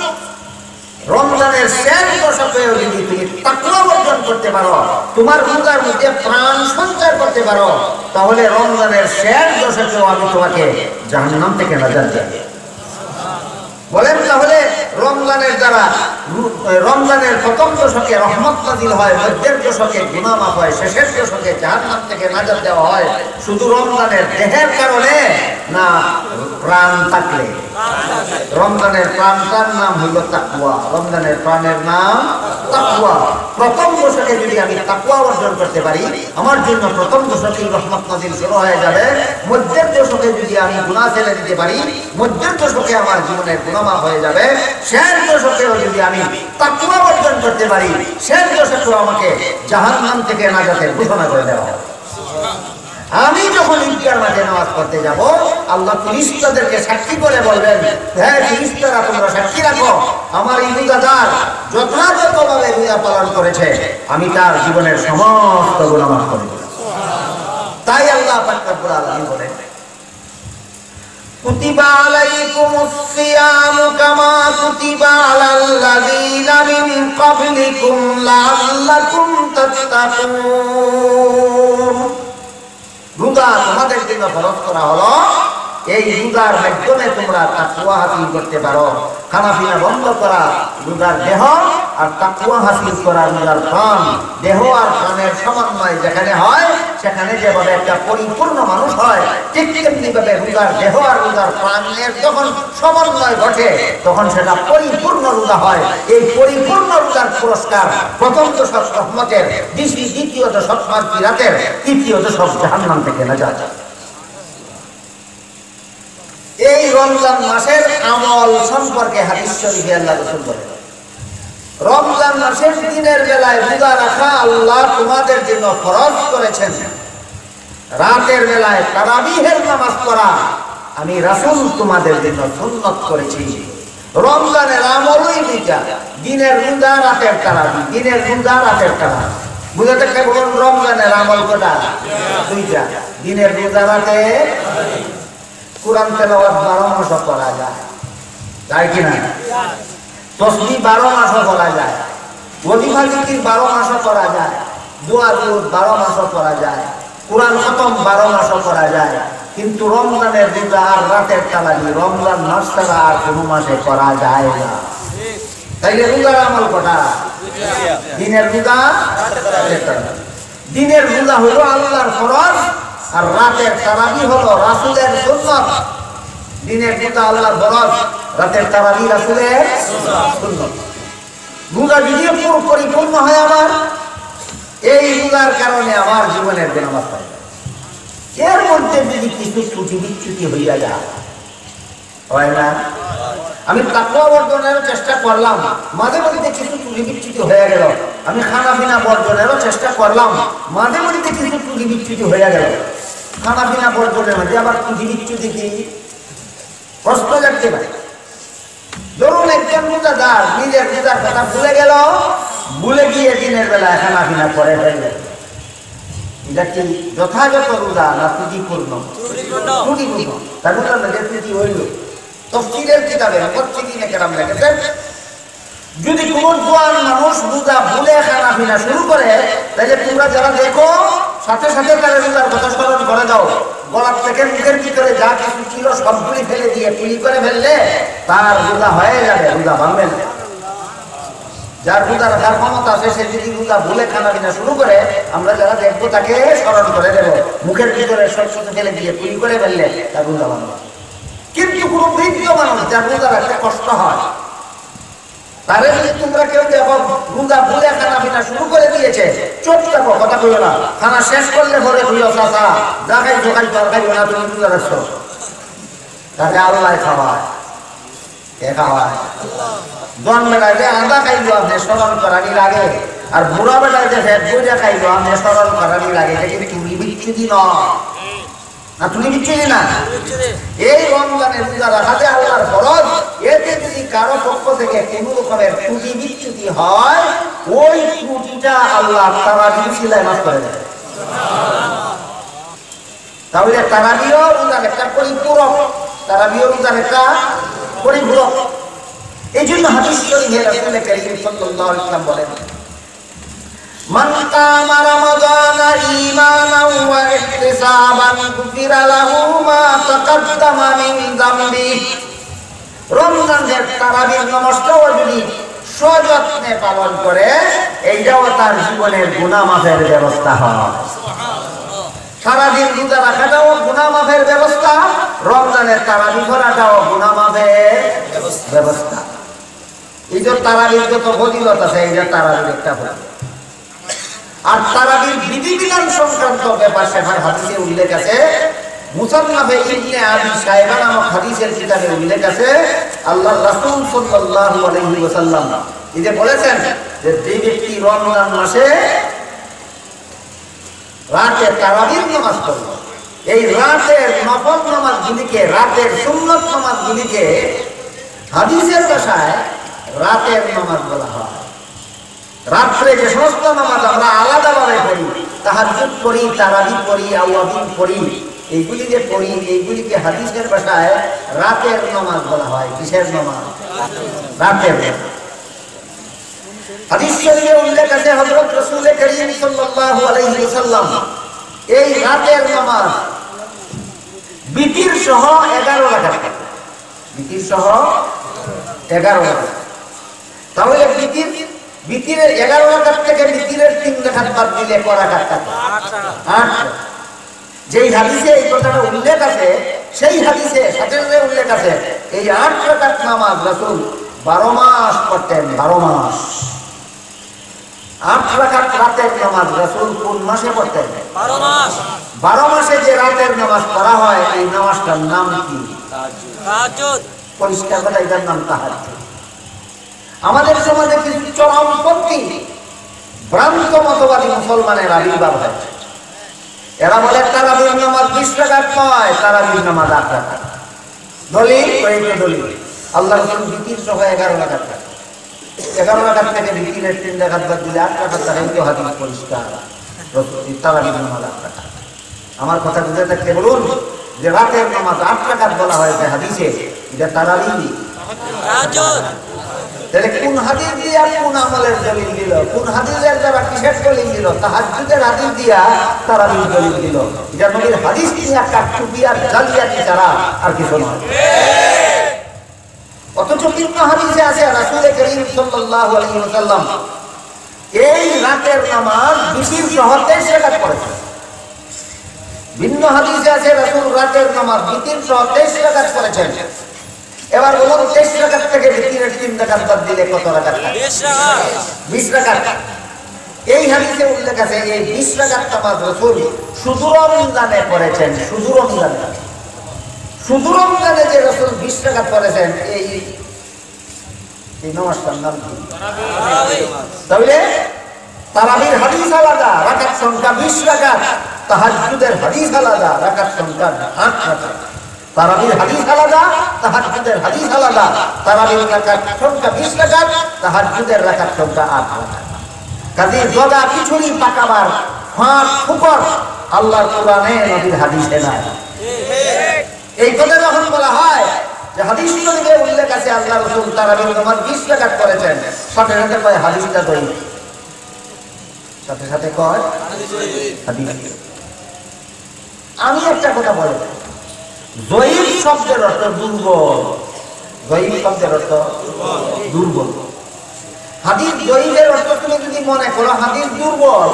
রমজানের শেষ দশকেও যদি তুমি তাকওয়া অর্জন করতে পারো, তোমার রোজার মধ্যে প্রাণ সঞ্চার করতে পারো, তাহলে রমজানের শেষ দশকেও আমি তোমাকে জাহান্নাম থেকে নাজাত দেব। বলেন, তাহলে রমজানের দ্বারা রমজানের প্রথম দশকে রহমত নাযিল হয়, মধ্যের দশকে গুনাহ মাফ হয়, শেষের দশকে জাহান্নাম থেকে নাজাত দেওয়া হয় শুধু রমজানের দেহের কারণে না প্রাণ থাকলে? রমজানের প্রাণটার নাম হইল তাকওয়া। রমজানের প্রাণের নাম তাকওয়া। প্রথম দশকে যদি আমি তাকওয়া অর্জন করতে পারি, আমার জন্য প্রথম দশকেই রহমত নাযিল শুরু হয়ে যাবে। মধ্যের দশকে যদি আমি গুনাহ ফেলে দিতে পারি, মধ্যের দশকে আমার জীবনের গুনাহ মাফ হয়ে যাবে। শেষ দশকেও যদি আমি তাকওয়া অর্জন করতে পারি, শেষ দশকেও আমাকে জাহান্নাম থেকে নাজাতের ঘোষণা করে দেওয়া হবে। আমি যখন ঈদগার মাঠে নামাজ পড়তে যাব, আল্লাহ ফেরেশতাদেরকে সাক্ষী করে বলবেন, হ্যাঁ ফেরেশতারা তোমরা সাক্ষী রাখো, আমার এই রোজাদার যথাযথভাবে রোজা পালন করেছে, আমি তার জীবনের সমস্ত গুনাহ মাফ করে দেব। তাই আল্লাহ পাক রব্বুল আলামিন বলেন, কুতিবা আলাইকুমুস সিয়ামু কামা কুতিবা আলাল লাযীনা মিন ক্বাবলিকুম লাআল্লাকুম তাত্তাকুন। রোজা তোমাদের জন্য ফরজ করা হলো, এই রোজার মাধ্যমে তোমরা তাকওয়া হাসিল করতে পারো। খানাপিনা বন্ধ করা রোজার দেহ, আর তাকওয়া হাসিল করা রোজার প্রাণ। দেহ আর প্রাণের সমন্বয় যেখানে হয়, সেখানে যেভাবে একটা পরিপূর্ণ মানুষ হয়, ঠিক তেমনি ভাবে রোজার দেহ আর রোজার প্রাণের যখন সমন্বয় ঘটে, তখন সেটা পরিপূর্ণ রোজা হয়। এই পরিপূর্ণ রোজার পুরস্কার প্রথম দশক রহমতের, দ্বিতীয় দশক মাগফিরাতের, তৃতীয় দশক জাহান্নাম থেকে নাজাত। এই রমজান মাসের আমল সম্পর্কে হাদিস শরীফে আল্লাহ রাসূল বলেন, রমজান মাসের দিনের বেলায় রোজা রাখা আল্লাহ তোমাদের জন্য ফরজ করেছেন। রাতের বেলায় তারাবিহের নামাজ পড়া আমি রাসূল তোমাদের জন্য সুন্নাত করেছি। রমজানের আমলই দুইটা, দিনের রোজা, রাতের তারাবি। দিনের রোজা, রাতের তারাবি বুঝাতে কে বলুন? রমজানের আমল কটা? দুইটা, দিনের রোজা, রাতে কুরআন তেলাওয়াত 12 মাসও করা যায়, তাই কি না? তাসবিহ 12 মাসও করা যায়, ওয়াজিফা জিকির 12 মাসও করা যায়, দোয়া দুরূদ 12 মাসও করা যায়, কুরআন খতম 12 মাসও করা যায়। কিন্তু রমজানের রোজা আর রাতের তারাবি রমজান মাস ছাড়া আর কোনো মাসে করা যায় না। তাইলে রোজার আমল কটা? দিনের রোজা, রাতের তারাবি। দিনের রোজা হলো আল্লাহর ফরজ, আর রাতের তারাবি হলো রাসূলের সুন্নাত। দিনের রোজা আল্লাহর ফরজ, রাতের তারাবি রাসূলের সুন্নাত। রোজা যদি পরিপূর্ণ হয় আমার, এই রোজার কারণে আমার জীবনের গুনাহ মাফ হয়। এর মধ্যে যদি কিছু ত্রুটি বিচ্যুতি হইয়া যায়, হয় না? আমি তাকওয়া বর্জনের চেষ্টা করলাম, মাঝে মধ্যে কিছু ত্রুটি বিচ্যুতি হয়ে গেল। আমি খানাপিনা বর্জনেরও চেষ্টা করলাম, মাঝে মধ্যে কিছু ত্রুটি বিচ্যুতি হয়ে গেল। খানাপিনা বর্জনের মধ্যে আবার ত্রুটি বিচ্যুতি কি? প্রশ্ন জাগতে পারে। ধরুন একজন রোজাদার নিজের রোজার কথা ভুলে গেল, ভুলে গিয়ে দিনের বেলায় খানাপিনা করে ফেলল। এটা কি যথাযথ রোজা না ত্রুটিপূর্ণ? ত্রুটিপূর্ণ। তার রোজার মধ্যে ত্রুটি হইল। তাফসীরের কিতাবে মুফাসসিরিনে কেরাম লিখেছেন, যদি কোন জোয়ান মানুষ রোজা ভুলে খানাপিনা শুরু করে, তাহলে তোমরা যারা দেখো সাথে সাথে তার রোজার কথা স্মরণ করে দাও। গলার থেকে মুখের ভিতরে যা কিছু ছিল সবগুলি ফেলে দিয়ে পুলি করে ফেললে তার রোজা হয়ে যাবে, রোজা ভাঙবে না। যার রোজা রাখার ক্ষমতা আছে, সে যদি রোজা ভুলে খানাপিনা শুরু করে, আমরা যারা দেখবো তাকে স্মরণ করে দেব, মুখের ভিতরে সব কিছু ফেলে দিয়ে পুলি করে ফেললে তার রোজা ভাঙবে। কিন্তু কোনো বৃদ্ধ মানুষ যার রোজা রাখতে কষ্ট হয়, তারে যদি তোমরা কেউ দেখো রোজা ভুলে খানাপিনা শুরু করে দিয়েছে, চোখ থাকো, কথা কইও না। খানা শেষ করলে পরে কইও, চাচা যা খাই ঢোকাই তরকারি না, তুমি রোজা রাখছো। তাকে আল্লাহ খাওয়ায়, কে খাওয়ায়? জন্মেলায় যে আদা খাইলো আপনি স্মরণ করারই লাগে, আর বুড়া বেলায় যে ফেট বইটা খাইলো আপনি স্মরণ করারই লাগে। এটা কিন্তু তুমি বিচ্ছুতি নয় না, তুমি বিচ্ছুতি না। এই রমজানের রোজা রাখাতে আল্লাহর ফরজ, এর এতে যদি কারো পক্ষ থেকে কোনো রকমের ত্রুটি বিচ্যুতি হয়, ওই ত্রুটিটা আল্লাহ তারাবির সিলায় মাফ করে দেয়। তাহলে তারাবিও রোজার একটা পরিপূরক, তারাবিও রোজার একটা পরিপূরক। এই জন্য হাদিস শরীফে রাসূল কারীম সাল্লাল্লাহু আলাইহি ওয়াসাল্লাম বলেন, মান কামা রমাদানা ঈমানাও ওয়া ইহতিসাবান গুফিরা লাহু মা তাকাদ্দামা মিন যামবি। রমজানের তারাবির নামাজটাও যদি সযত্নে পালন করে, এইটাও তার জীবনের গুনাহ মাফের ব্যবস্থা হয়। সারাদিন রোজা রাখাটাও গুনাহ মাফের ব্যবস্থা, রমজানের তারাবি করাটাও গুনাহ মাফের ব্যবস্থা। এই যে তারাবির যত ফজিলত আছে, এই যে তারাবির একটা ফজিলত। আর তারাবির বিধিবিধান সংক্রান্ত ব্যাপার সেখানে হাদিসে উল্লেখ আছে। মুসান্নাফে ইবনে আবি শায়বা নামক হাদিসের কিতাবে উল্লেখ আছে, আল্লাহর রাসূল সাল্লাল্লাহু আলাইহি ওয়াসাল্লাম এই যে বলেছেন যে যে ব্যক্তি রমজান মাসে রাতে তারাবির নামাজ পড়ল, এই রাতের নফল নামাজগুলিকে, রাতের সুন্নত নামাজগুলিকে হাদিসের ভাষায় রাতের নামাজ বলা হয়। রাত্রে যে সমস্ত নামাজ আমরা আলাদাভাবে পড়ি, তাহাজ্জুদ পড়ি, তারাবি পড়ি, আওয়াবিন পড়ি, এইগুলি যে পড়ি, এইগুলিকে হাদিসের ভাষায় রাতের নামাজ বলা হয়। কিসের নামাজ? রাতের। হাদিস শরীফে উল্লেখ আছে, হযরত রাসূল কারীম সাল্লাল্লাহু আলাইহি ওয়াসাল্লাম এই রাতের নামাজ বিতির সহ 11 রাকাত, বিতির সহ 11 রাকাত। তাহলে বিতিরের 11 রাকাত থেকে বিতিরের 3 রাকাত বাদ দিলে কয় রাকাত থাকে? 8। যেই হাদিসে এই কথাটা উল্লেখ আছে, সেই হাদিসে সাথে উল্লেখ আছে এই 8 রাকাত নামাজ রাসূল 12 মাস পড়তেন। 12 মাস 8 রাকাত রাতের নামাজ রাসূল কোন মাসে পড়তেন? 12 মাস। 12 মাসে যে রাতের নামাজ পড়া হয়, এই নামাজটার নাম কি? তাহাজ্জুদ। পরিষ্কার কথা, এটার নাম তাহাজ্জুদ। আমাদের সমাজে কিছু চরমপন্থী ভ্রান্ত মতবাদী মুসলমানের আবির্ভাব হয়েছে। এরা বলে তারাবির নামাজ 20 রাকাত নয়, তারাবির নামাজ 8 রাকাত। দলিল? দলিল আল্লাহ রাসূল বিতির সহ 11 রাকাত। 11 রাকাত থেকে বিতিরের 3 রাকাত বাদ দিলে 8 রাকাত থাকে। এই হাদিস পরিষ্কার, তারাবির নামাজ 8 রাকাত। আমার কথা বুঝে থাকতে বলুন যে রাতের নামাজ 8 রাকাত বলা হয়েছে হাদিসে, এটা তারাবি। তাহলে কোন হাদিস দিয়া কোন আমলের দলিল দিল? কোন হাদিসের দ্বারা কিসের দলিল দিল? তাহাজ্জুদের হাদিস দিয়া তারাবির দলিল দিল। এটা নবীর হাদিস নিয়ে কাটকুটি আর জালিয়াতি ছাড়া আর কিছু নয়। অথচ ভিন্ন হাদিসে আছে রাসূল কারীম সাল্লাল্লাহু আলাইহি ওয়াসাল্লাম এই রাতের নামাজ বিতির সহ 23 রাকাত পড়েছেন। ভিন্ন হাদিসে আছে রাসূল রাতের নামাজ বিতির সহ 23 রাকাত পড়েছেন। এবার বলুন 23 রাকাত থেকে বিতিরের 3 রাকাত বাদ দিলে কত রাকাত থাকে? 20 রাকাত। এই হাদিসে উল্লেখ আছে এই 20 রাকাত নামাজ রাসূল শুধু রমজানে পড়েছেন। শুধু রমজানে যে রাসূল 20 রাকাত পড়েছেন, এই নামাজটার নাম কি? তাহলে তারাবির হাদিস আলাদা, রাকাত সংখ্যা 20 রাকাত। তাহাজ্জুদের হাদিস আলাদা, রাকাত সংখ্যা 8 রাকাত। তারাবির হাদিস আলাদা, তাহাজ্জুদের হাদিস আলাদা। তারাবির রাকাত সংখ্যা 20 রাকাত, তাহাজ্জুদের রাকাত সংখ্যা 8 রাকাত। কাজী জগা খিচুড়ি পাকাবার ফাঁক ফুকর আল্লাহর কোরআনে, নবীর হাদিসে নাই। এই কথা যখন বলা হয় যে হাদিস শরীফে উল্লেখ আছে আল্লাহ রাসূল তারাবির নামাজ 20 রাকাত করেছেন, সাথে সাথে কয় হাদিসটা দলিল। সাথে সাথে কয় হাদিস। আমি একটা কথা বলি, জয়ীফ শব্দের অর্থ দুর্বল। জয়ীফ শব্দের অর্থ দুর্বল। হাদিস জয়ীফের অর্থ তুমি যদি মনে করো হাদিস দুর্বল,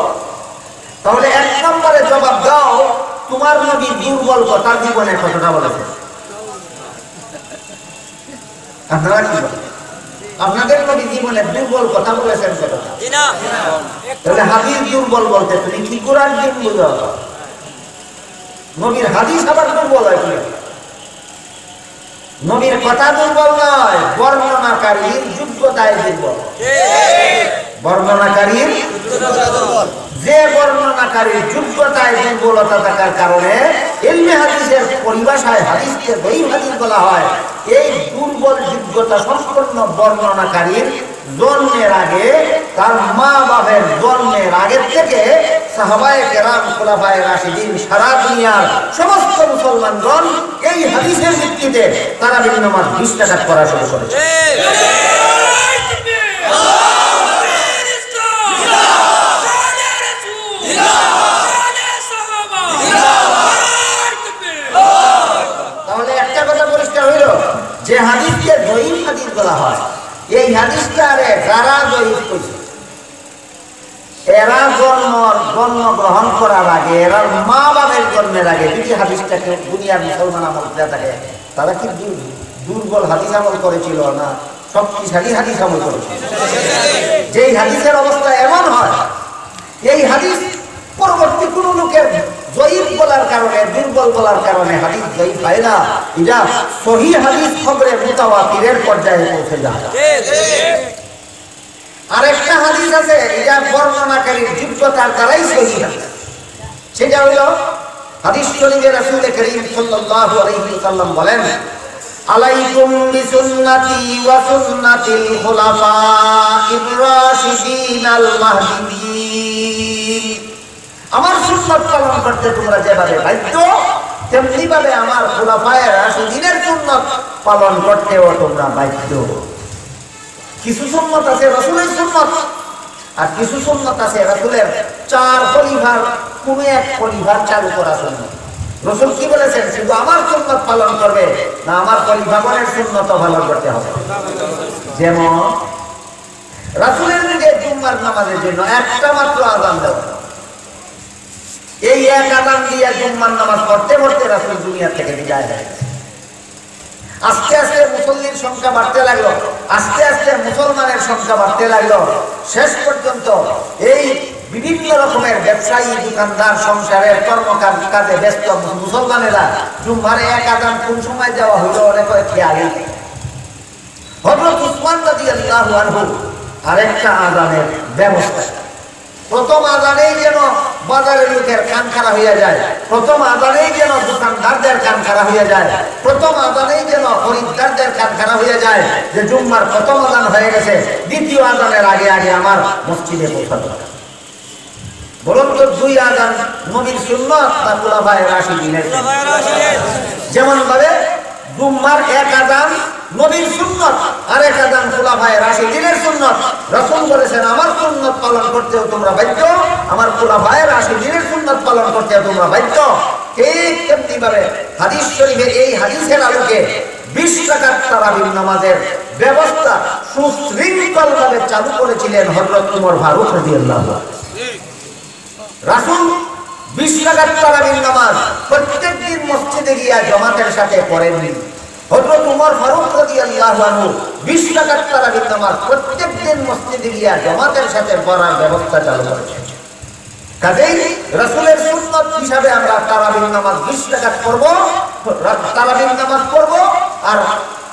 তাহলে 1 নম্বরে জবাব দাও তোমার নবী দুর্বল কথা জীবনে কতটা বলেছে? আপনারা কি বলেন? আপনাদের নবী জীবনে দুর্বল কথা বলেছেন কতটা? তাহলে হাদিস দুর্বল বলতে তুমি কি কোরআন কি বুঝো? নবীর হাদিস আবার দুর্বল হয় কি? নবীর কথা দুর্বল নয়, বর্ণনাকারীর যোগ্যতায় দুর্বল। বর্ণনাকারীর যে বর্ণনাকারীর যোগ্যতায় দুর্বলতা থাকার কারণে ইলমে হাদিসের পরিভাষায় হাদিসকে দঈফ হাদিস বলা হয় এই দুর্বল যোগ্যতা সম্পন্ন বর্ণনাকারীর জন্মের আগে, তার মা বাবার জন্মের আগের থেকে সাহাবায়ে কেরাম, খুলাফায়ে রাশিদিন, সারা দুনিয়ার সমস্ত মুসলমানগণ এই হাদিসের ভিত্তিতে তারাবির নামাজ 20 রাকাত পড়া শুরু করেছে। তাহলে একটা কথা পরিষ্কার হইল যে হাদিসকে দঈফ হাদিস বলা হয়, এই হাদিসটারে যারা দঈফ করেছে এরা জন্ম গ্রহণ করার আগে, এরা মা বাবার জন্মের আগে যদি হাদিসটাকে দুনিয়ার মুসলমান আমল করে থাকে, তারা কি দুর্বল হাদিস আমল করেছিল না শক্তিশালী হাদিস আমল করেছিল? যেই হাদিসের অবস্থা এমন হয়, এই হাদিস পরবর্তী কোন লোকের জয়ীফ বলার কারণে, দুর্বল বলার কারণে হাদিস জয়ীফ হয় না, এটা সহিহ হাদিস খবরে মুতাওয়াতিরের পর্যায়ে পৌঁছে যায়। আরেকটা হাদিস আছে এটা বর্ণনাকারীর যোগ্যতার দ্বারাই সহিহ হাদিস, সেটা হলো হাদিস শরীফে রাসূল করিম সাল্লাল্লাহু আলাইহি ওয়াসাল্লাম বলেন, আলাইকুম বিসুন্নতি ওয়া সুন্নাতিল খুলাফাইর রাশিদিনাল মাহদিয়িন। আমার সুন্নাত পালন করতে তোমরা যেভাবে বাধ্য, তেমনি ভাবে আমার খুলাফায়ে রাশিদিনের সুন্নাত পালন করতেও তোমরা বাধ্য। কিছু সুন্নাত আছে রাসূলের সুন্নাত, আর কিছু সুন্নাত আছে রাসূলের 4 খলিফার কোন এক খলিফার চালু করা সুন্নাত। রাসূল কি বলেছেন? শুধু আমার সুন্নাত পালন করবে না, আমার খলিফাগণের সুন্নাতও পালন করতে হবে। যেমন রাসূলের যুগে জুম্মার নামাজের জন্য একটা মাত্র আযান দেওয়া, এই এক আযান দিয়ে জুম্মার নামাজ পড়তে পড়তে রাসূল দুনিয়া থেকে বিদায় হয়ে গেছে। আস্তে আস্তে মুসল্লির সংখ্যা বাড়তে লাগলো, আস্তে আস্তে মুসলমানের সংখ্যা বাড়তে লাগলো, শেষ পর্যন্ত এই বিভিন্ন রকমের ব্যবসায়ী, দোকানদার, সংসারের কর্মকাজে ব্যস্ত মুসলমানেরা জুম্মার এক আযান কোন সময় দেওয়া হলো অনেক খেয়াল নেই। হযরত উসমান রাদিয়াল্লাহু আনহু আরেকটা আযানের ব্যবস্থা, প্রথম আযানেই যেন বাজারের লোকের কান খাড়া হইয়া যায়, প্রথম আযানেই যেন দোকানদারদের কান খাড়া হইয়া যায়, প্রথম আযানেই যেন খরিদ্দারদের কান খাড়া হইয়া যায় যে জুম্মার প্রথম আযান হয়ে গেছে, দ্বিতীয় আযানের আগে আগে আমার মসজিদে পৌঁছাতে হবে। বলুন তো, 2 আযান নবীর সুন্নাত না খুলাফায়ে রাশিদিনের? যেমন ভাবে জুম্মার এক আযান নবীর সুন্নাত, আরেক আযান খুলাফায়ে রাশিদিনের সুন্নাত। রাসূল বলেছেন আমার সুন্নাত পালন করতেও তোমরা বাধ্য, আমার খুলাফায়ে রাশিদিনের সুন্নাত পালন করতেও তোমরা বাধ্য। ঠিক তেমনি ভাবে হাদিস শরীফে এই হাদিসের আলোকে 20 রাকাত তারাবির নামাজের ব্যবস্থা সুশৃঙ্খলভাবে চালু করেছিলেন হযরত ওমর ফারুক রাদিয়াল্লাহু আনহু। রাসূল 20 রাকাত তারাবির নামাজ প্রত্যেকদিন মসজিদে গিয়ে জামাতের সাথে পড়েননি। হযরত ওমর ফারুক রাদিয়াল্লাহু আনহু 20 রাকাত তারাবির নামাজ প্রত্যেকদিন মসজিদে গিয়ে জামাতের সাথে পড়ার ব্যবস্থা চালু করেছেন। কাজেই রাসূলের সুন্নাত হিসাবে আমরা তারাবির নামাজ 20 রাকাত পড়ব, তারাবির নামাজ পড়ব, আর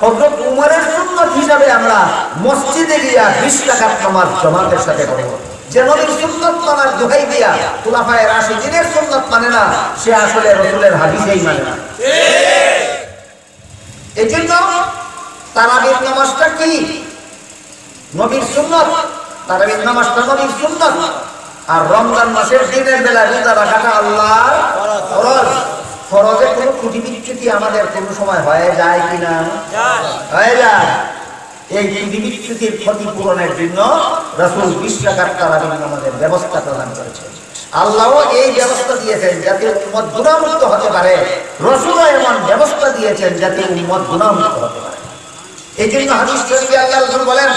হযরত ওমরের সুন্নাত হিসাবে আমরা মসজিদে গিয়ে 20 রাকাত নামাজ জামাতের সাথে পড়ব। যে নবীর সুন্নাত মানার দোহাই দিয়া খুলাফায়ে রাশিদিনের সুন্নাত মানে না, সে আসলে রাসূলের হাদিসেই মানে না। এজন্য তারাবির নামাজটা কি? নবীর সুন্নাত। তারাবির নামাজটা নবীর সুন্নাত। আর রমজান মাসের দিনের বেলা রোজা রাখাটা আল্লাহর ফরজ। ফরজে কোনো ত্রুটি বিচ্যুতি আমাদের কোনো সময় হয়ে যায় কিনা? হয়ে যায়। এই ত্রুটি বিচ্যুতির ক্ষতিপূরণের জন্য রাসূল 20 রাকাত তারাবির নামাজের ব্যবস্থা প্রদান করেছেন। আল্লাহও এই ব্যবস্থা দিয়েছেন যাতে উম্মত গুনাহমুক্ত হতে পারে, রাসূলও এমন ব্যবস্থা দিয়েছেন যাতে উম্মত গুনাহমুক্ত হতে পারে। এই জন্য হাদিস শরীফে আল্লাহ রাসূল বলেন,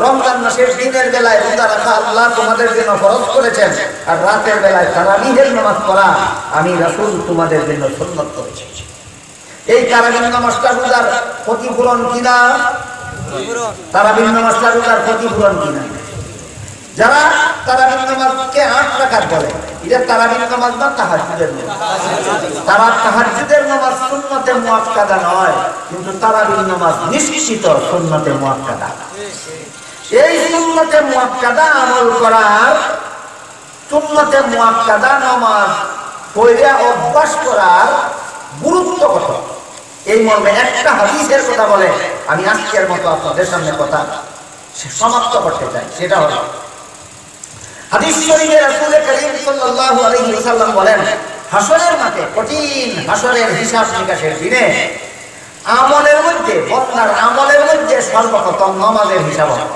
রমজান মাসের দিনের বেলায় রোজা রাখা আল্লাহ তোমাদের জন্য ফরজ করেছেন, আর রাতের বেলায় তারাবিহের নামাজ পড়া আমি রাসূল তোমাদের জন্য সুন্নাত করেছি। এই তারাবির নামাজটা রোজার ক্ষতিপূরণ কিনা? তারাবির নামাজটা রোজার ক্ষতিপূরণ কিনা? যারা তারাবির নামাজকে 8 রাকাত বলে, এটা তারাবির নামাজ না তাহাজ্জুদের নামাজ। তারা তাহাজ্জুদের নামাজ সুন্নতে মুআক্কাদা নয়, কিন্তু তারাবির নামাজ নিশ্চিত সুন্নতে মুআক্কাদা। এই সুন্নতে মুআক্কাদা আমল করার, সুন্নতে মুআক্কাদা নামাজ পড়ে অভ্যাস করার গুরুত্ব সত্য কথা। এই মর্মে একটা হাদিসের কথা বলে আমি আজকের মতো আপনাদের সামনে কথা সমাপ্ত করতে চাই। সেটা হলো হাদিস শরীফে রাসূল করিম সাল্লাল্লাহু আলাইহি ওয়াসাল্লাম বলেন, হাসরের মাঠে কঠিন হাসরের হিসাব নিকাশের দিনে আমলের মধ্যে, বান্দার আমলের মধ্যে সর্বপ্রথম নামাজের হিসাব হবে।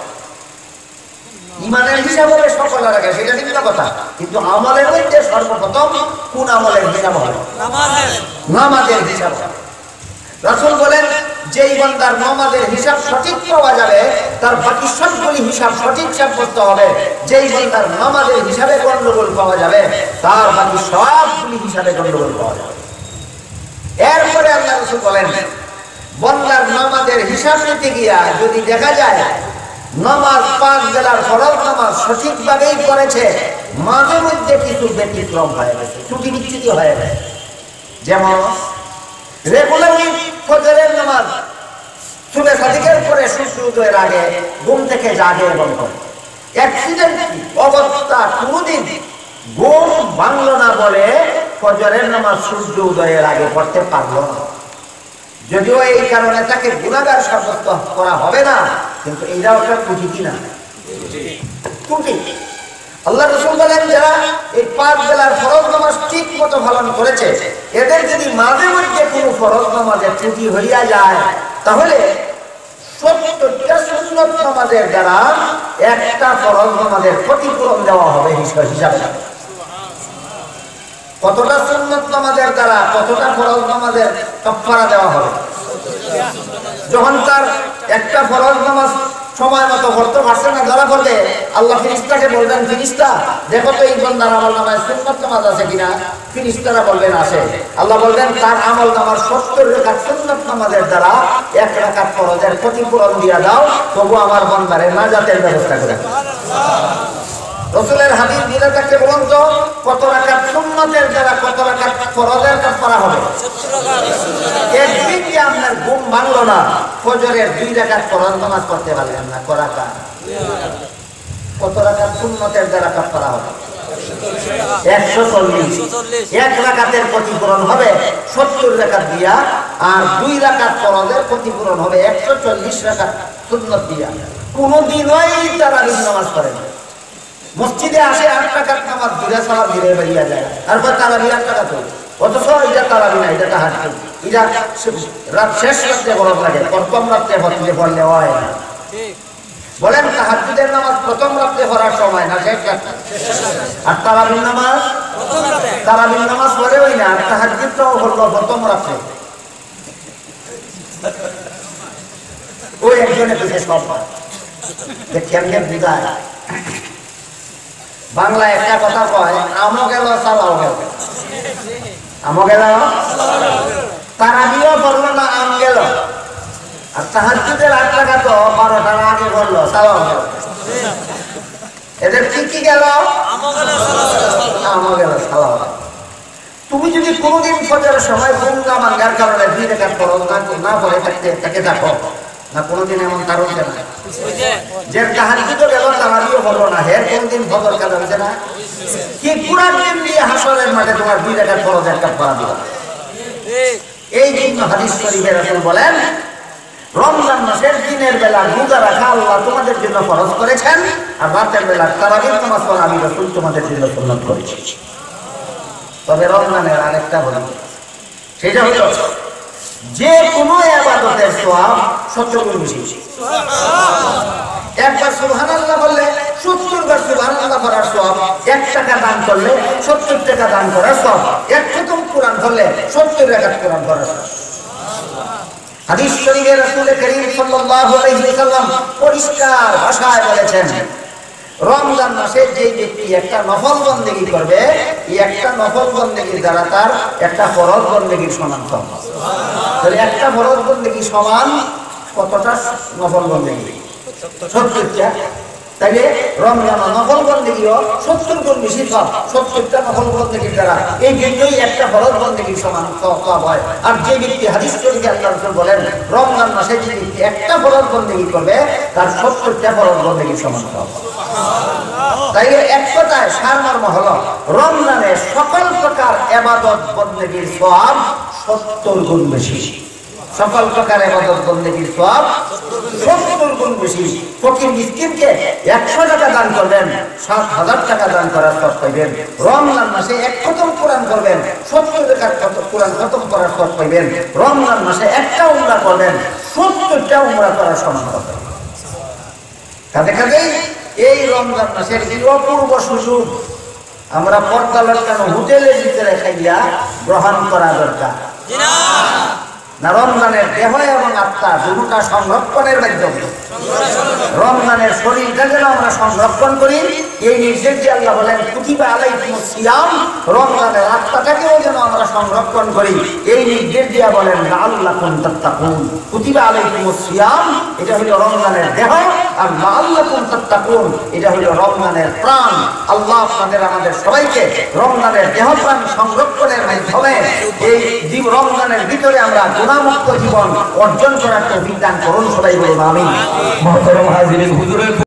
ইমানের হিসাব হবে সকলের আগে, সেটা ভিন্ন কথা, কিন্তু আমলের মধ্যে সর্বপ্রথম কোন আমলের হিসাব হবে? নামাজের হিসাব হবে। রাসূল বলেন, যেই বান্দার নামাজের হিসাব সঠিক পাওয়া যাবে তার বাকি সবগুলি হিসাব সঠিক সাব্যস্ত হবে। যেই বান্দার নামাজের হিসাবে গন্ডগোল পাওয়া যাবে তার বাকি সবগুলি হিসাবে গন্ডগোল পাওয়া যাবে। এরপরে আল্লাহ রাসূল বলেন, বান্দার নামাজের হিসাব নিতে গিয়া যদি দেখা যায় নামাজ 5 বেলার ফরজ নামাজ সঠিকভাবেই করেছে, মাঝে মধ্যে কিছু ব্যতিক্রম হয়ে গেছে, ত্রুটি বিচ্যুতি হয়ে গেছে, যেমন রেগুলারলি ফজরের নামাজ সুবহে সাদিকের পরে সূর্য উদয়ের আগে ঘুম থেকে জাগে এবং করে, অ্যাক্সিডেন্ট অবস্থা কোনদিন ঘুম ভাঙলো না বলে ফজরের নামাজ সূর্য উদয়ের আগে পড়তে পারলো না। যদিও এই কারণে তাকে গুনাহগার সাব্যস্ত করা হবে না, কিন্তু এইটাও একটা ত্রুটি কিনা ত্রুটি। আল্লাহ রাসূল বলেন, যারা এই 5 বেলার ফরজ নামাজ ঠিক মতো পালন করেছে, এদের যদি মাঝে মধ্যে কোনো ফরজ নামাজে ত্রুটি হইয়া যায় তাহলে 70টা সুন্নত নামাজের দ্বারা একটা ফরজ নামাজের ক্ষতিপূরণ দেওয়া হবে হিসাবে। কতটা সুন্নত নামাজের দ্বারা কতটা ফরজ নামাজের কাফারা দেওয়া হবে? যখন তার একটা ফরজ নামাজ সময় মতো পড়তে পারছে না, ধরা পড়বে, আল্লাহ ফেরেশতাকে বলবেন, ফেরেশতা দেখো তো এই বান্দার আমল নামায় সুন্নত নামাজ আছে কিনা। ফেরেশতারা বলবেন আছে। আল্লাহ বলবেন, তার আমল নামার 70 রাকাত সুন্নত নামাজের দ্বারা 1 রাকাত ফরজের ক্ষতিপূরণ দিয়া দাও, তবু আমার বান্দারে নাজাতের ব্যবস্থা করে দাও। রাসূলের হাদিস দিলে তাকে বলুন তো, কত রাকাত সুন্নতের দ্বারা কত রাকাত ফরজের কাফারা হবে? 70 রাকাত। একদিন কি আপনার ঘুম ভাঙলো না, ফজরের 2 রাকাত ফরজ নামাজ পড়তে পারলেন না, কত রাকাত সুন্নতের দ্বারা কাফারা হবে? 140। 1 রাকাতের ক্ষতিপূরণ হবে 70 রাকাত দিয়া, আর 2 রাকাত ফরজের ক্ষতিপূরণ হবে 140 রাকাত সুন্নত দিয়া। কোনদিনই তারাবির নামাজ পড়ে না, মসজিদে আসে 8 রাকাত নামাজ ধীরে সালাম ধীরে বেরিয়ে যায়, তারপর তারাবি 8 রাকাত হয়, অথচ এটা তারাবি না, এটা তাহাজ্জুদ। এটা রাত শেষ রাতে গরম লাগে, প্রথম রাতে পড়লে হয় না। বলেন, তাহাজ্জুদের নামাজ প্রথম রাতে পড়ার সময় না শেষ রাতে? আর তারাবির নামাজ পড়ে ওই না, আর তাহাজ্জুদটাও হলো প্রথম রাতে। ওই একজনে বিশেষ কথা কেমনে বুঝায়, বাংলা একটা কথা কয়, আমও গেল চালাও গেল, আমও গেল, তারাবিও পড়লো না, আম গেল। আর তাহাজ্জুদের 8 রাকাত 12টার আগে পড়লো, চালাও গেল। এদের কি গেল? আমও গেল, চালাও গেল। তুমি যদি কোনোদিন ফজরের সময় ঘুম না ভাঙার কারণে 2 রাকাত ফরজ না পড়ে তাকে দেখো না, কোনোদিন এমন কারণ না যে তাহাজ্জুদও গেল তারাবিও হলো না, হের কোনদিন ফজর কাজা হয়েছে না? কি পুরা দিন দিয়ে হাসরের মাঠে তোমার 2 রাকাত ফরজের কাফারা দিবা। এই জন্য হাদিস শরীফে রাসূল বলেন, রমজান মাসের দিনের বেলা রোজা রাখা আল্লাহ তোমাদের জন্য ফরজ করেছেন, আর রাতের বেলা তারাবির নামাজ পড়া আমি রাসূল তোমাদের জন্য সুন্নাত করেছি। তবে রমজানের আরেকটা বলি, সেটা হলো যে কোনো ইবাদতের সওয়াব 70 গুণ বেশি। একবার সুবহানাল্লাহ বললে 70 বার সুবহানাল্লাহ পড়ার সওয়াব, 1 টাকা দান করলে 70 টাকা দান করার সওয়াব, 1 খতম কোরআন পড়লে 70 রাকাত কোরআন পড়ার সওয়াব। হাদিস শরীফে রাসূল করিম সাল্লাল্লাহু আলাইহি ওয়াসাল্লাম পরিষ্কার ভাষায় বলেছেন, রমজান মাসে যে ব্যক্তি একটা নফল বন্দেগী করবে, এই একটা নফল বন্দেগীর দ্বারা তার একটা ফরজ বন্দেগীর সমান হবে। তাহলে একটা ফরজ বন্দেগী সমান কতটা নফল বন্দেগী? 70টা। তাইলে রমজান নফল বন্দেগীও 70 গুণ বেশি সওয়াব, 70টা নফল বন্দেগীর দ্বারা এই জন্যই একটা ফরজ বন্দেগীর সমান সওয়াব হয়। আর যে ব্যক্তি হাদিস শরীফে আল্লাহ রাসূল বলেন, রমজান মাসে যে ব্যক্তি একটা ফরজ বন্দেগী করবে তার 70টা ফরজ বন্দেগীর সমান সওয়াব। তাইলে এক কথায় সারমর্ম হলো, রমজানে সকল প্রকার ইবাদত বন্দেগীর সওয়াব 70 গুণ বেশি। সকল প্রকার ইবাদত বন্দেগীর সওয়াব 70 গুণ বেশি। ফকির মিসকিনকে 100 টাকা দান করবেন, 7000 টাকা দান করার সওয়াব পাইবেন। রমজান মাসে 1 খতম কোরআন করবেন, 70 টাকার কোরআন খতম করার সওয়াব পাইবেন। রমজান মাসে একটা উমরা করবেন, 70টা উমরা করার সমান পাবেন। কাজে কাজেই এই রমজান মাসের এই অপূর্ব সুযোগ আমরা পর্দা লটকানো হোটেলের ভিতরে খাইয়া গ্রহণ করা দরকার না। রমজানের দেহ এবং আত্মা দুটোটা সংরক্ষণের মাধ্যমে রমজানের শরীরটা যেন আমরা সংরক্ষণ করি, এই নির্দেশ দিয়ে আল্লাহ বলেন কুতিবা আলাইকুমুস সিয়াম, রমজানের আত্মাটাকেও যেন আমরা সংরক্ষণ করি, এই নির্দেশ দিয়ে বলেন লাআল্লাকুম তাত্তাকুন। কুতিবা আলাইকুমুস সিয়াম এটা হলো রমজানের দেহ, আর লাআল্লাকুম তাত্তাকুন এটা হলো রমজানের প্রাণ। আল্লাহ আপনাদের আমাদের সবাইকে রমজানের দেহ প্রাণ সংরক্ষণের মাধ্যমে এই রমজানের ভিতরে আমরা গুনাহমুক্ত জীবন অর্জন করার তৌফিক দান করুন। সবাই বলুন আমিন। মহতরম হাজিরিন, হুজুরের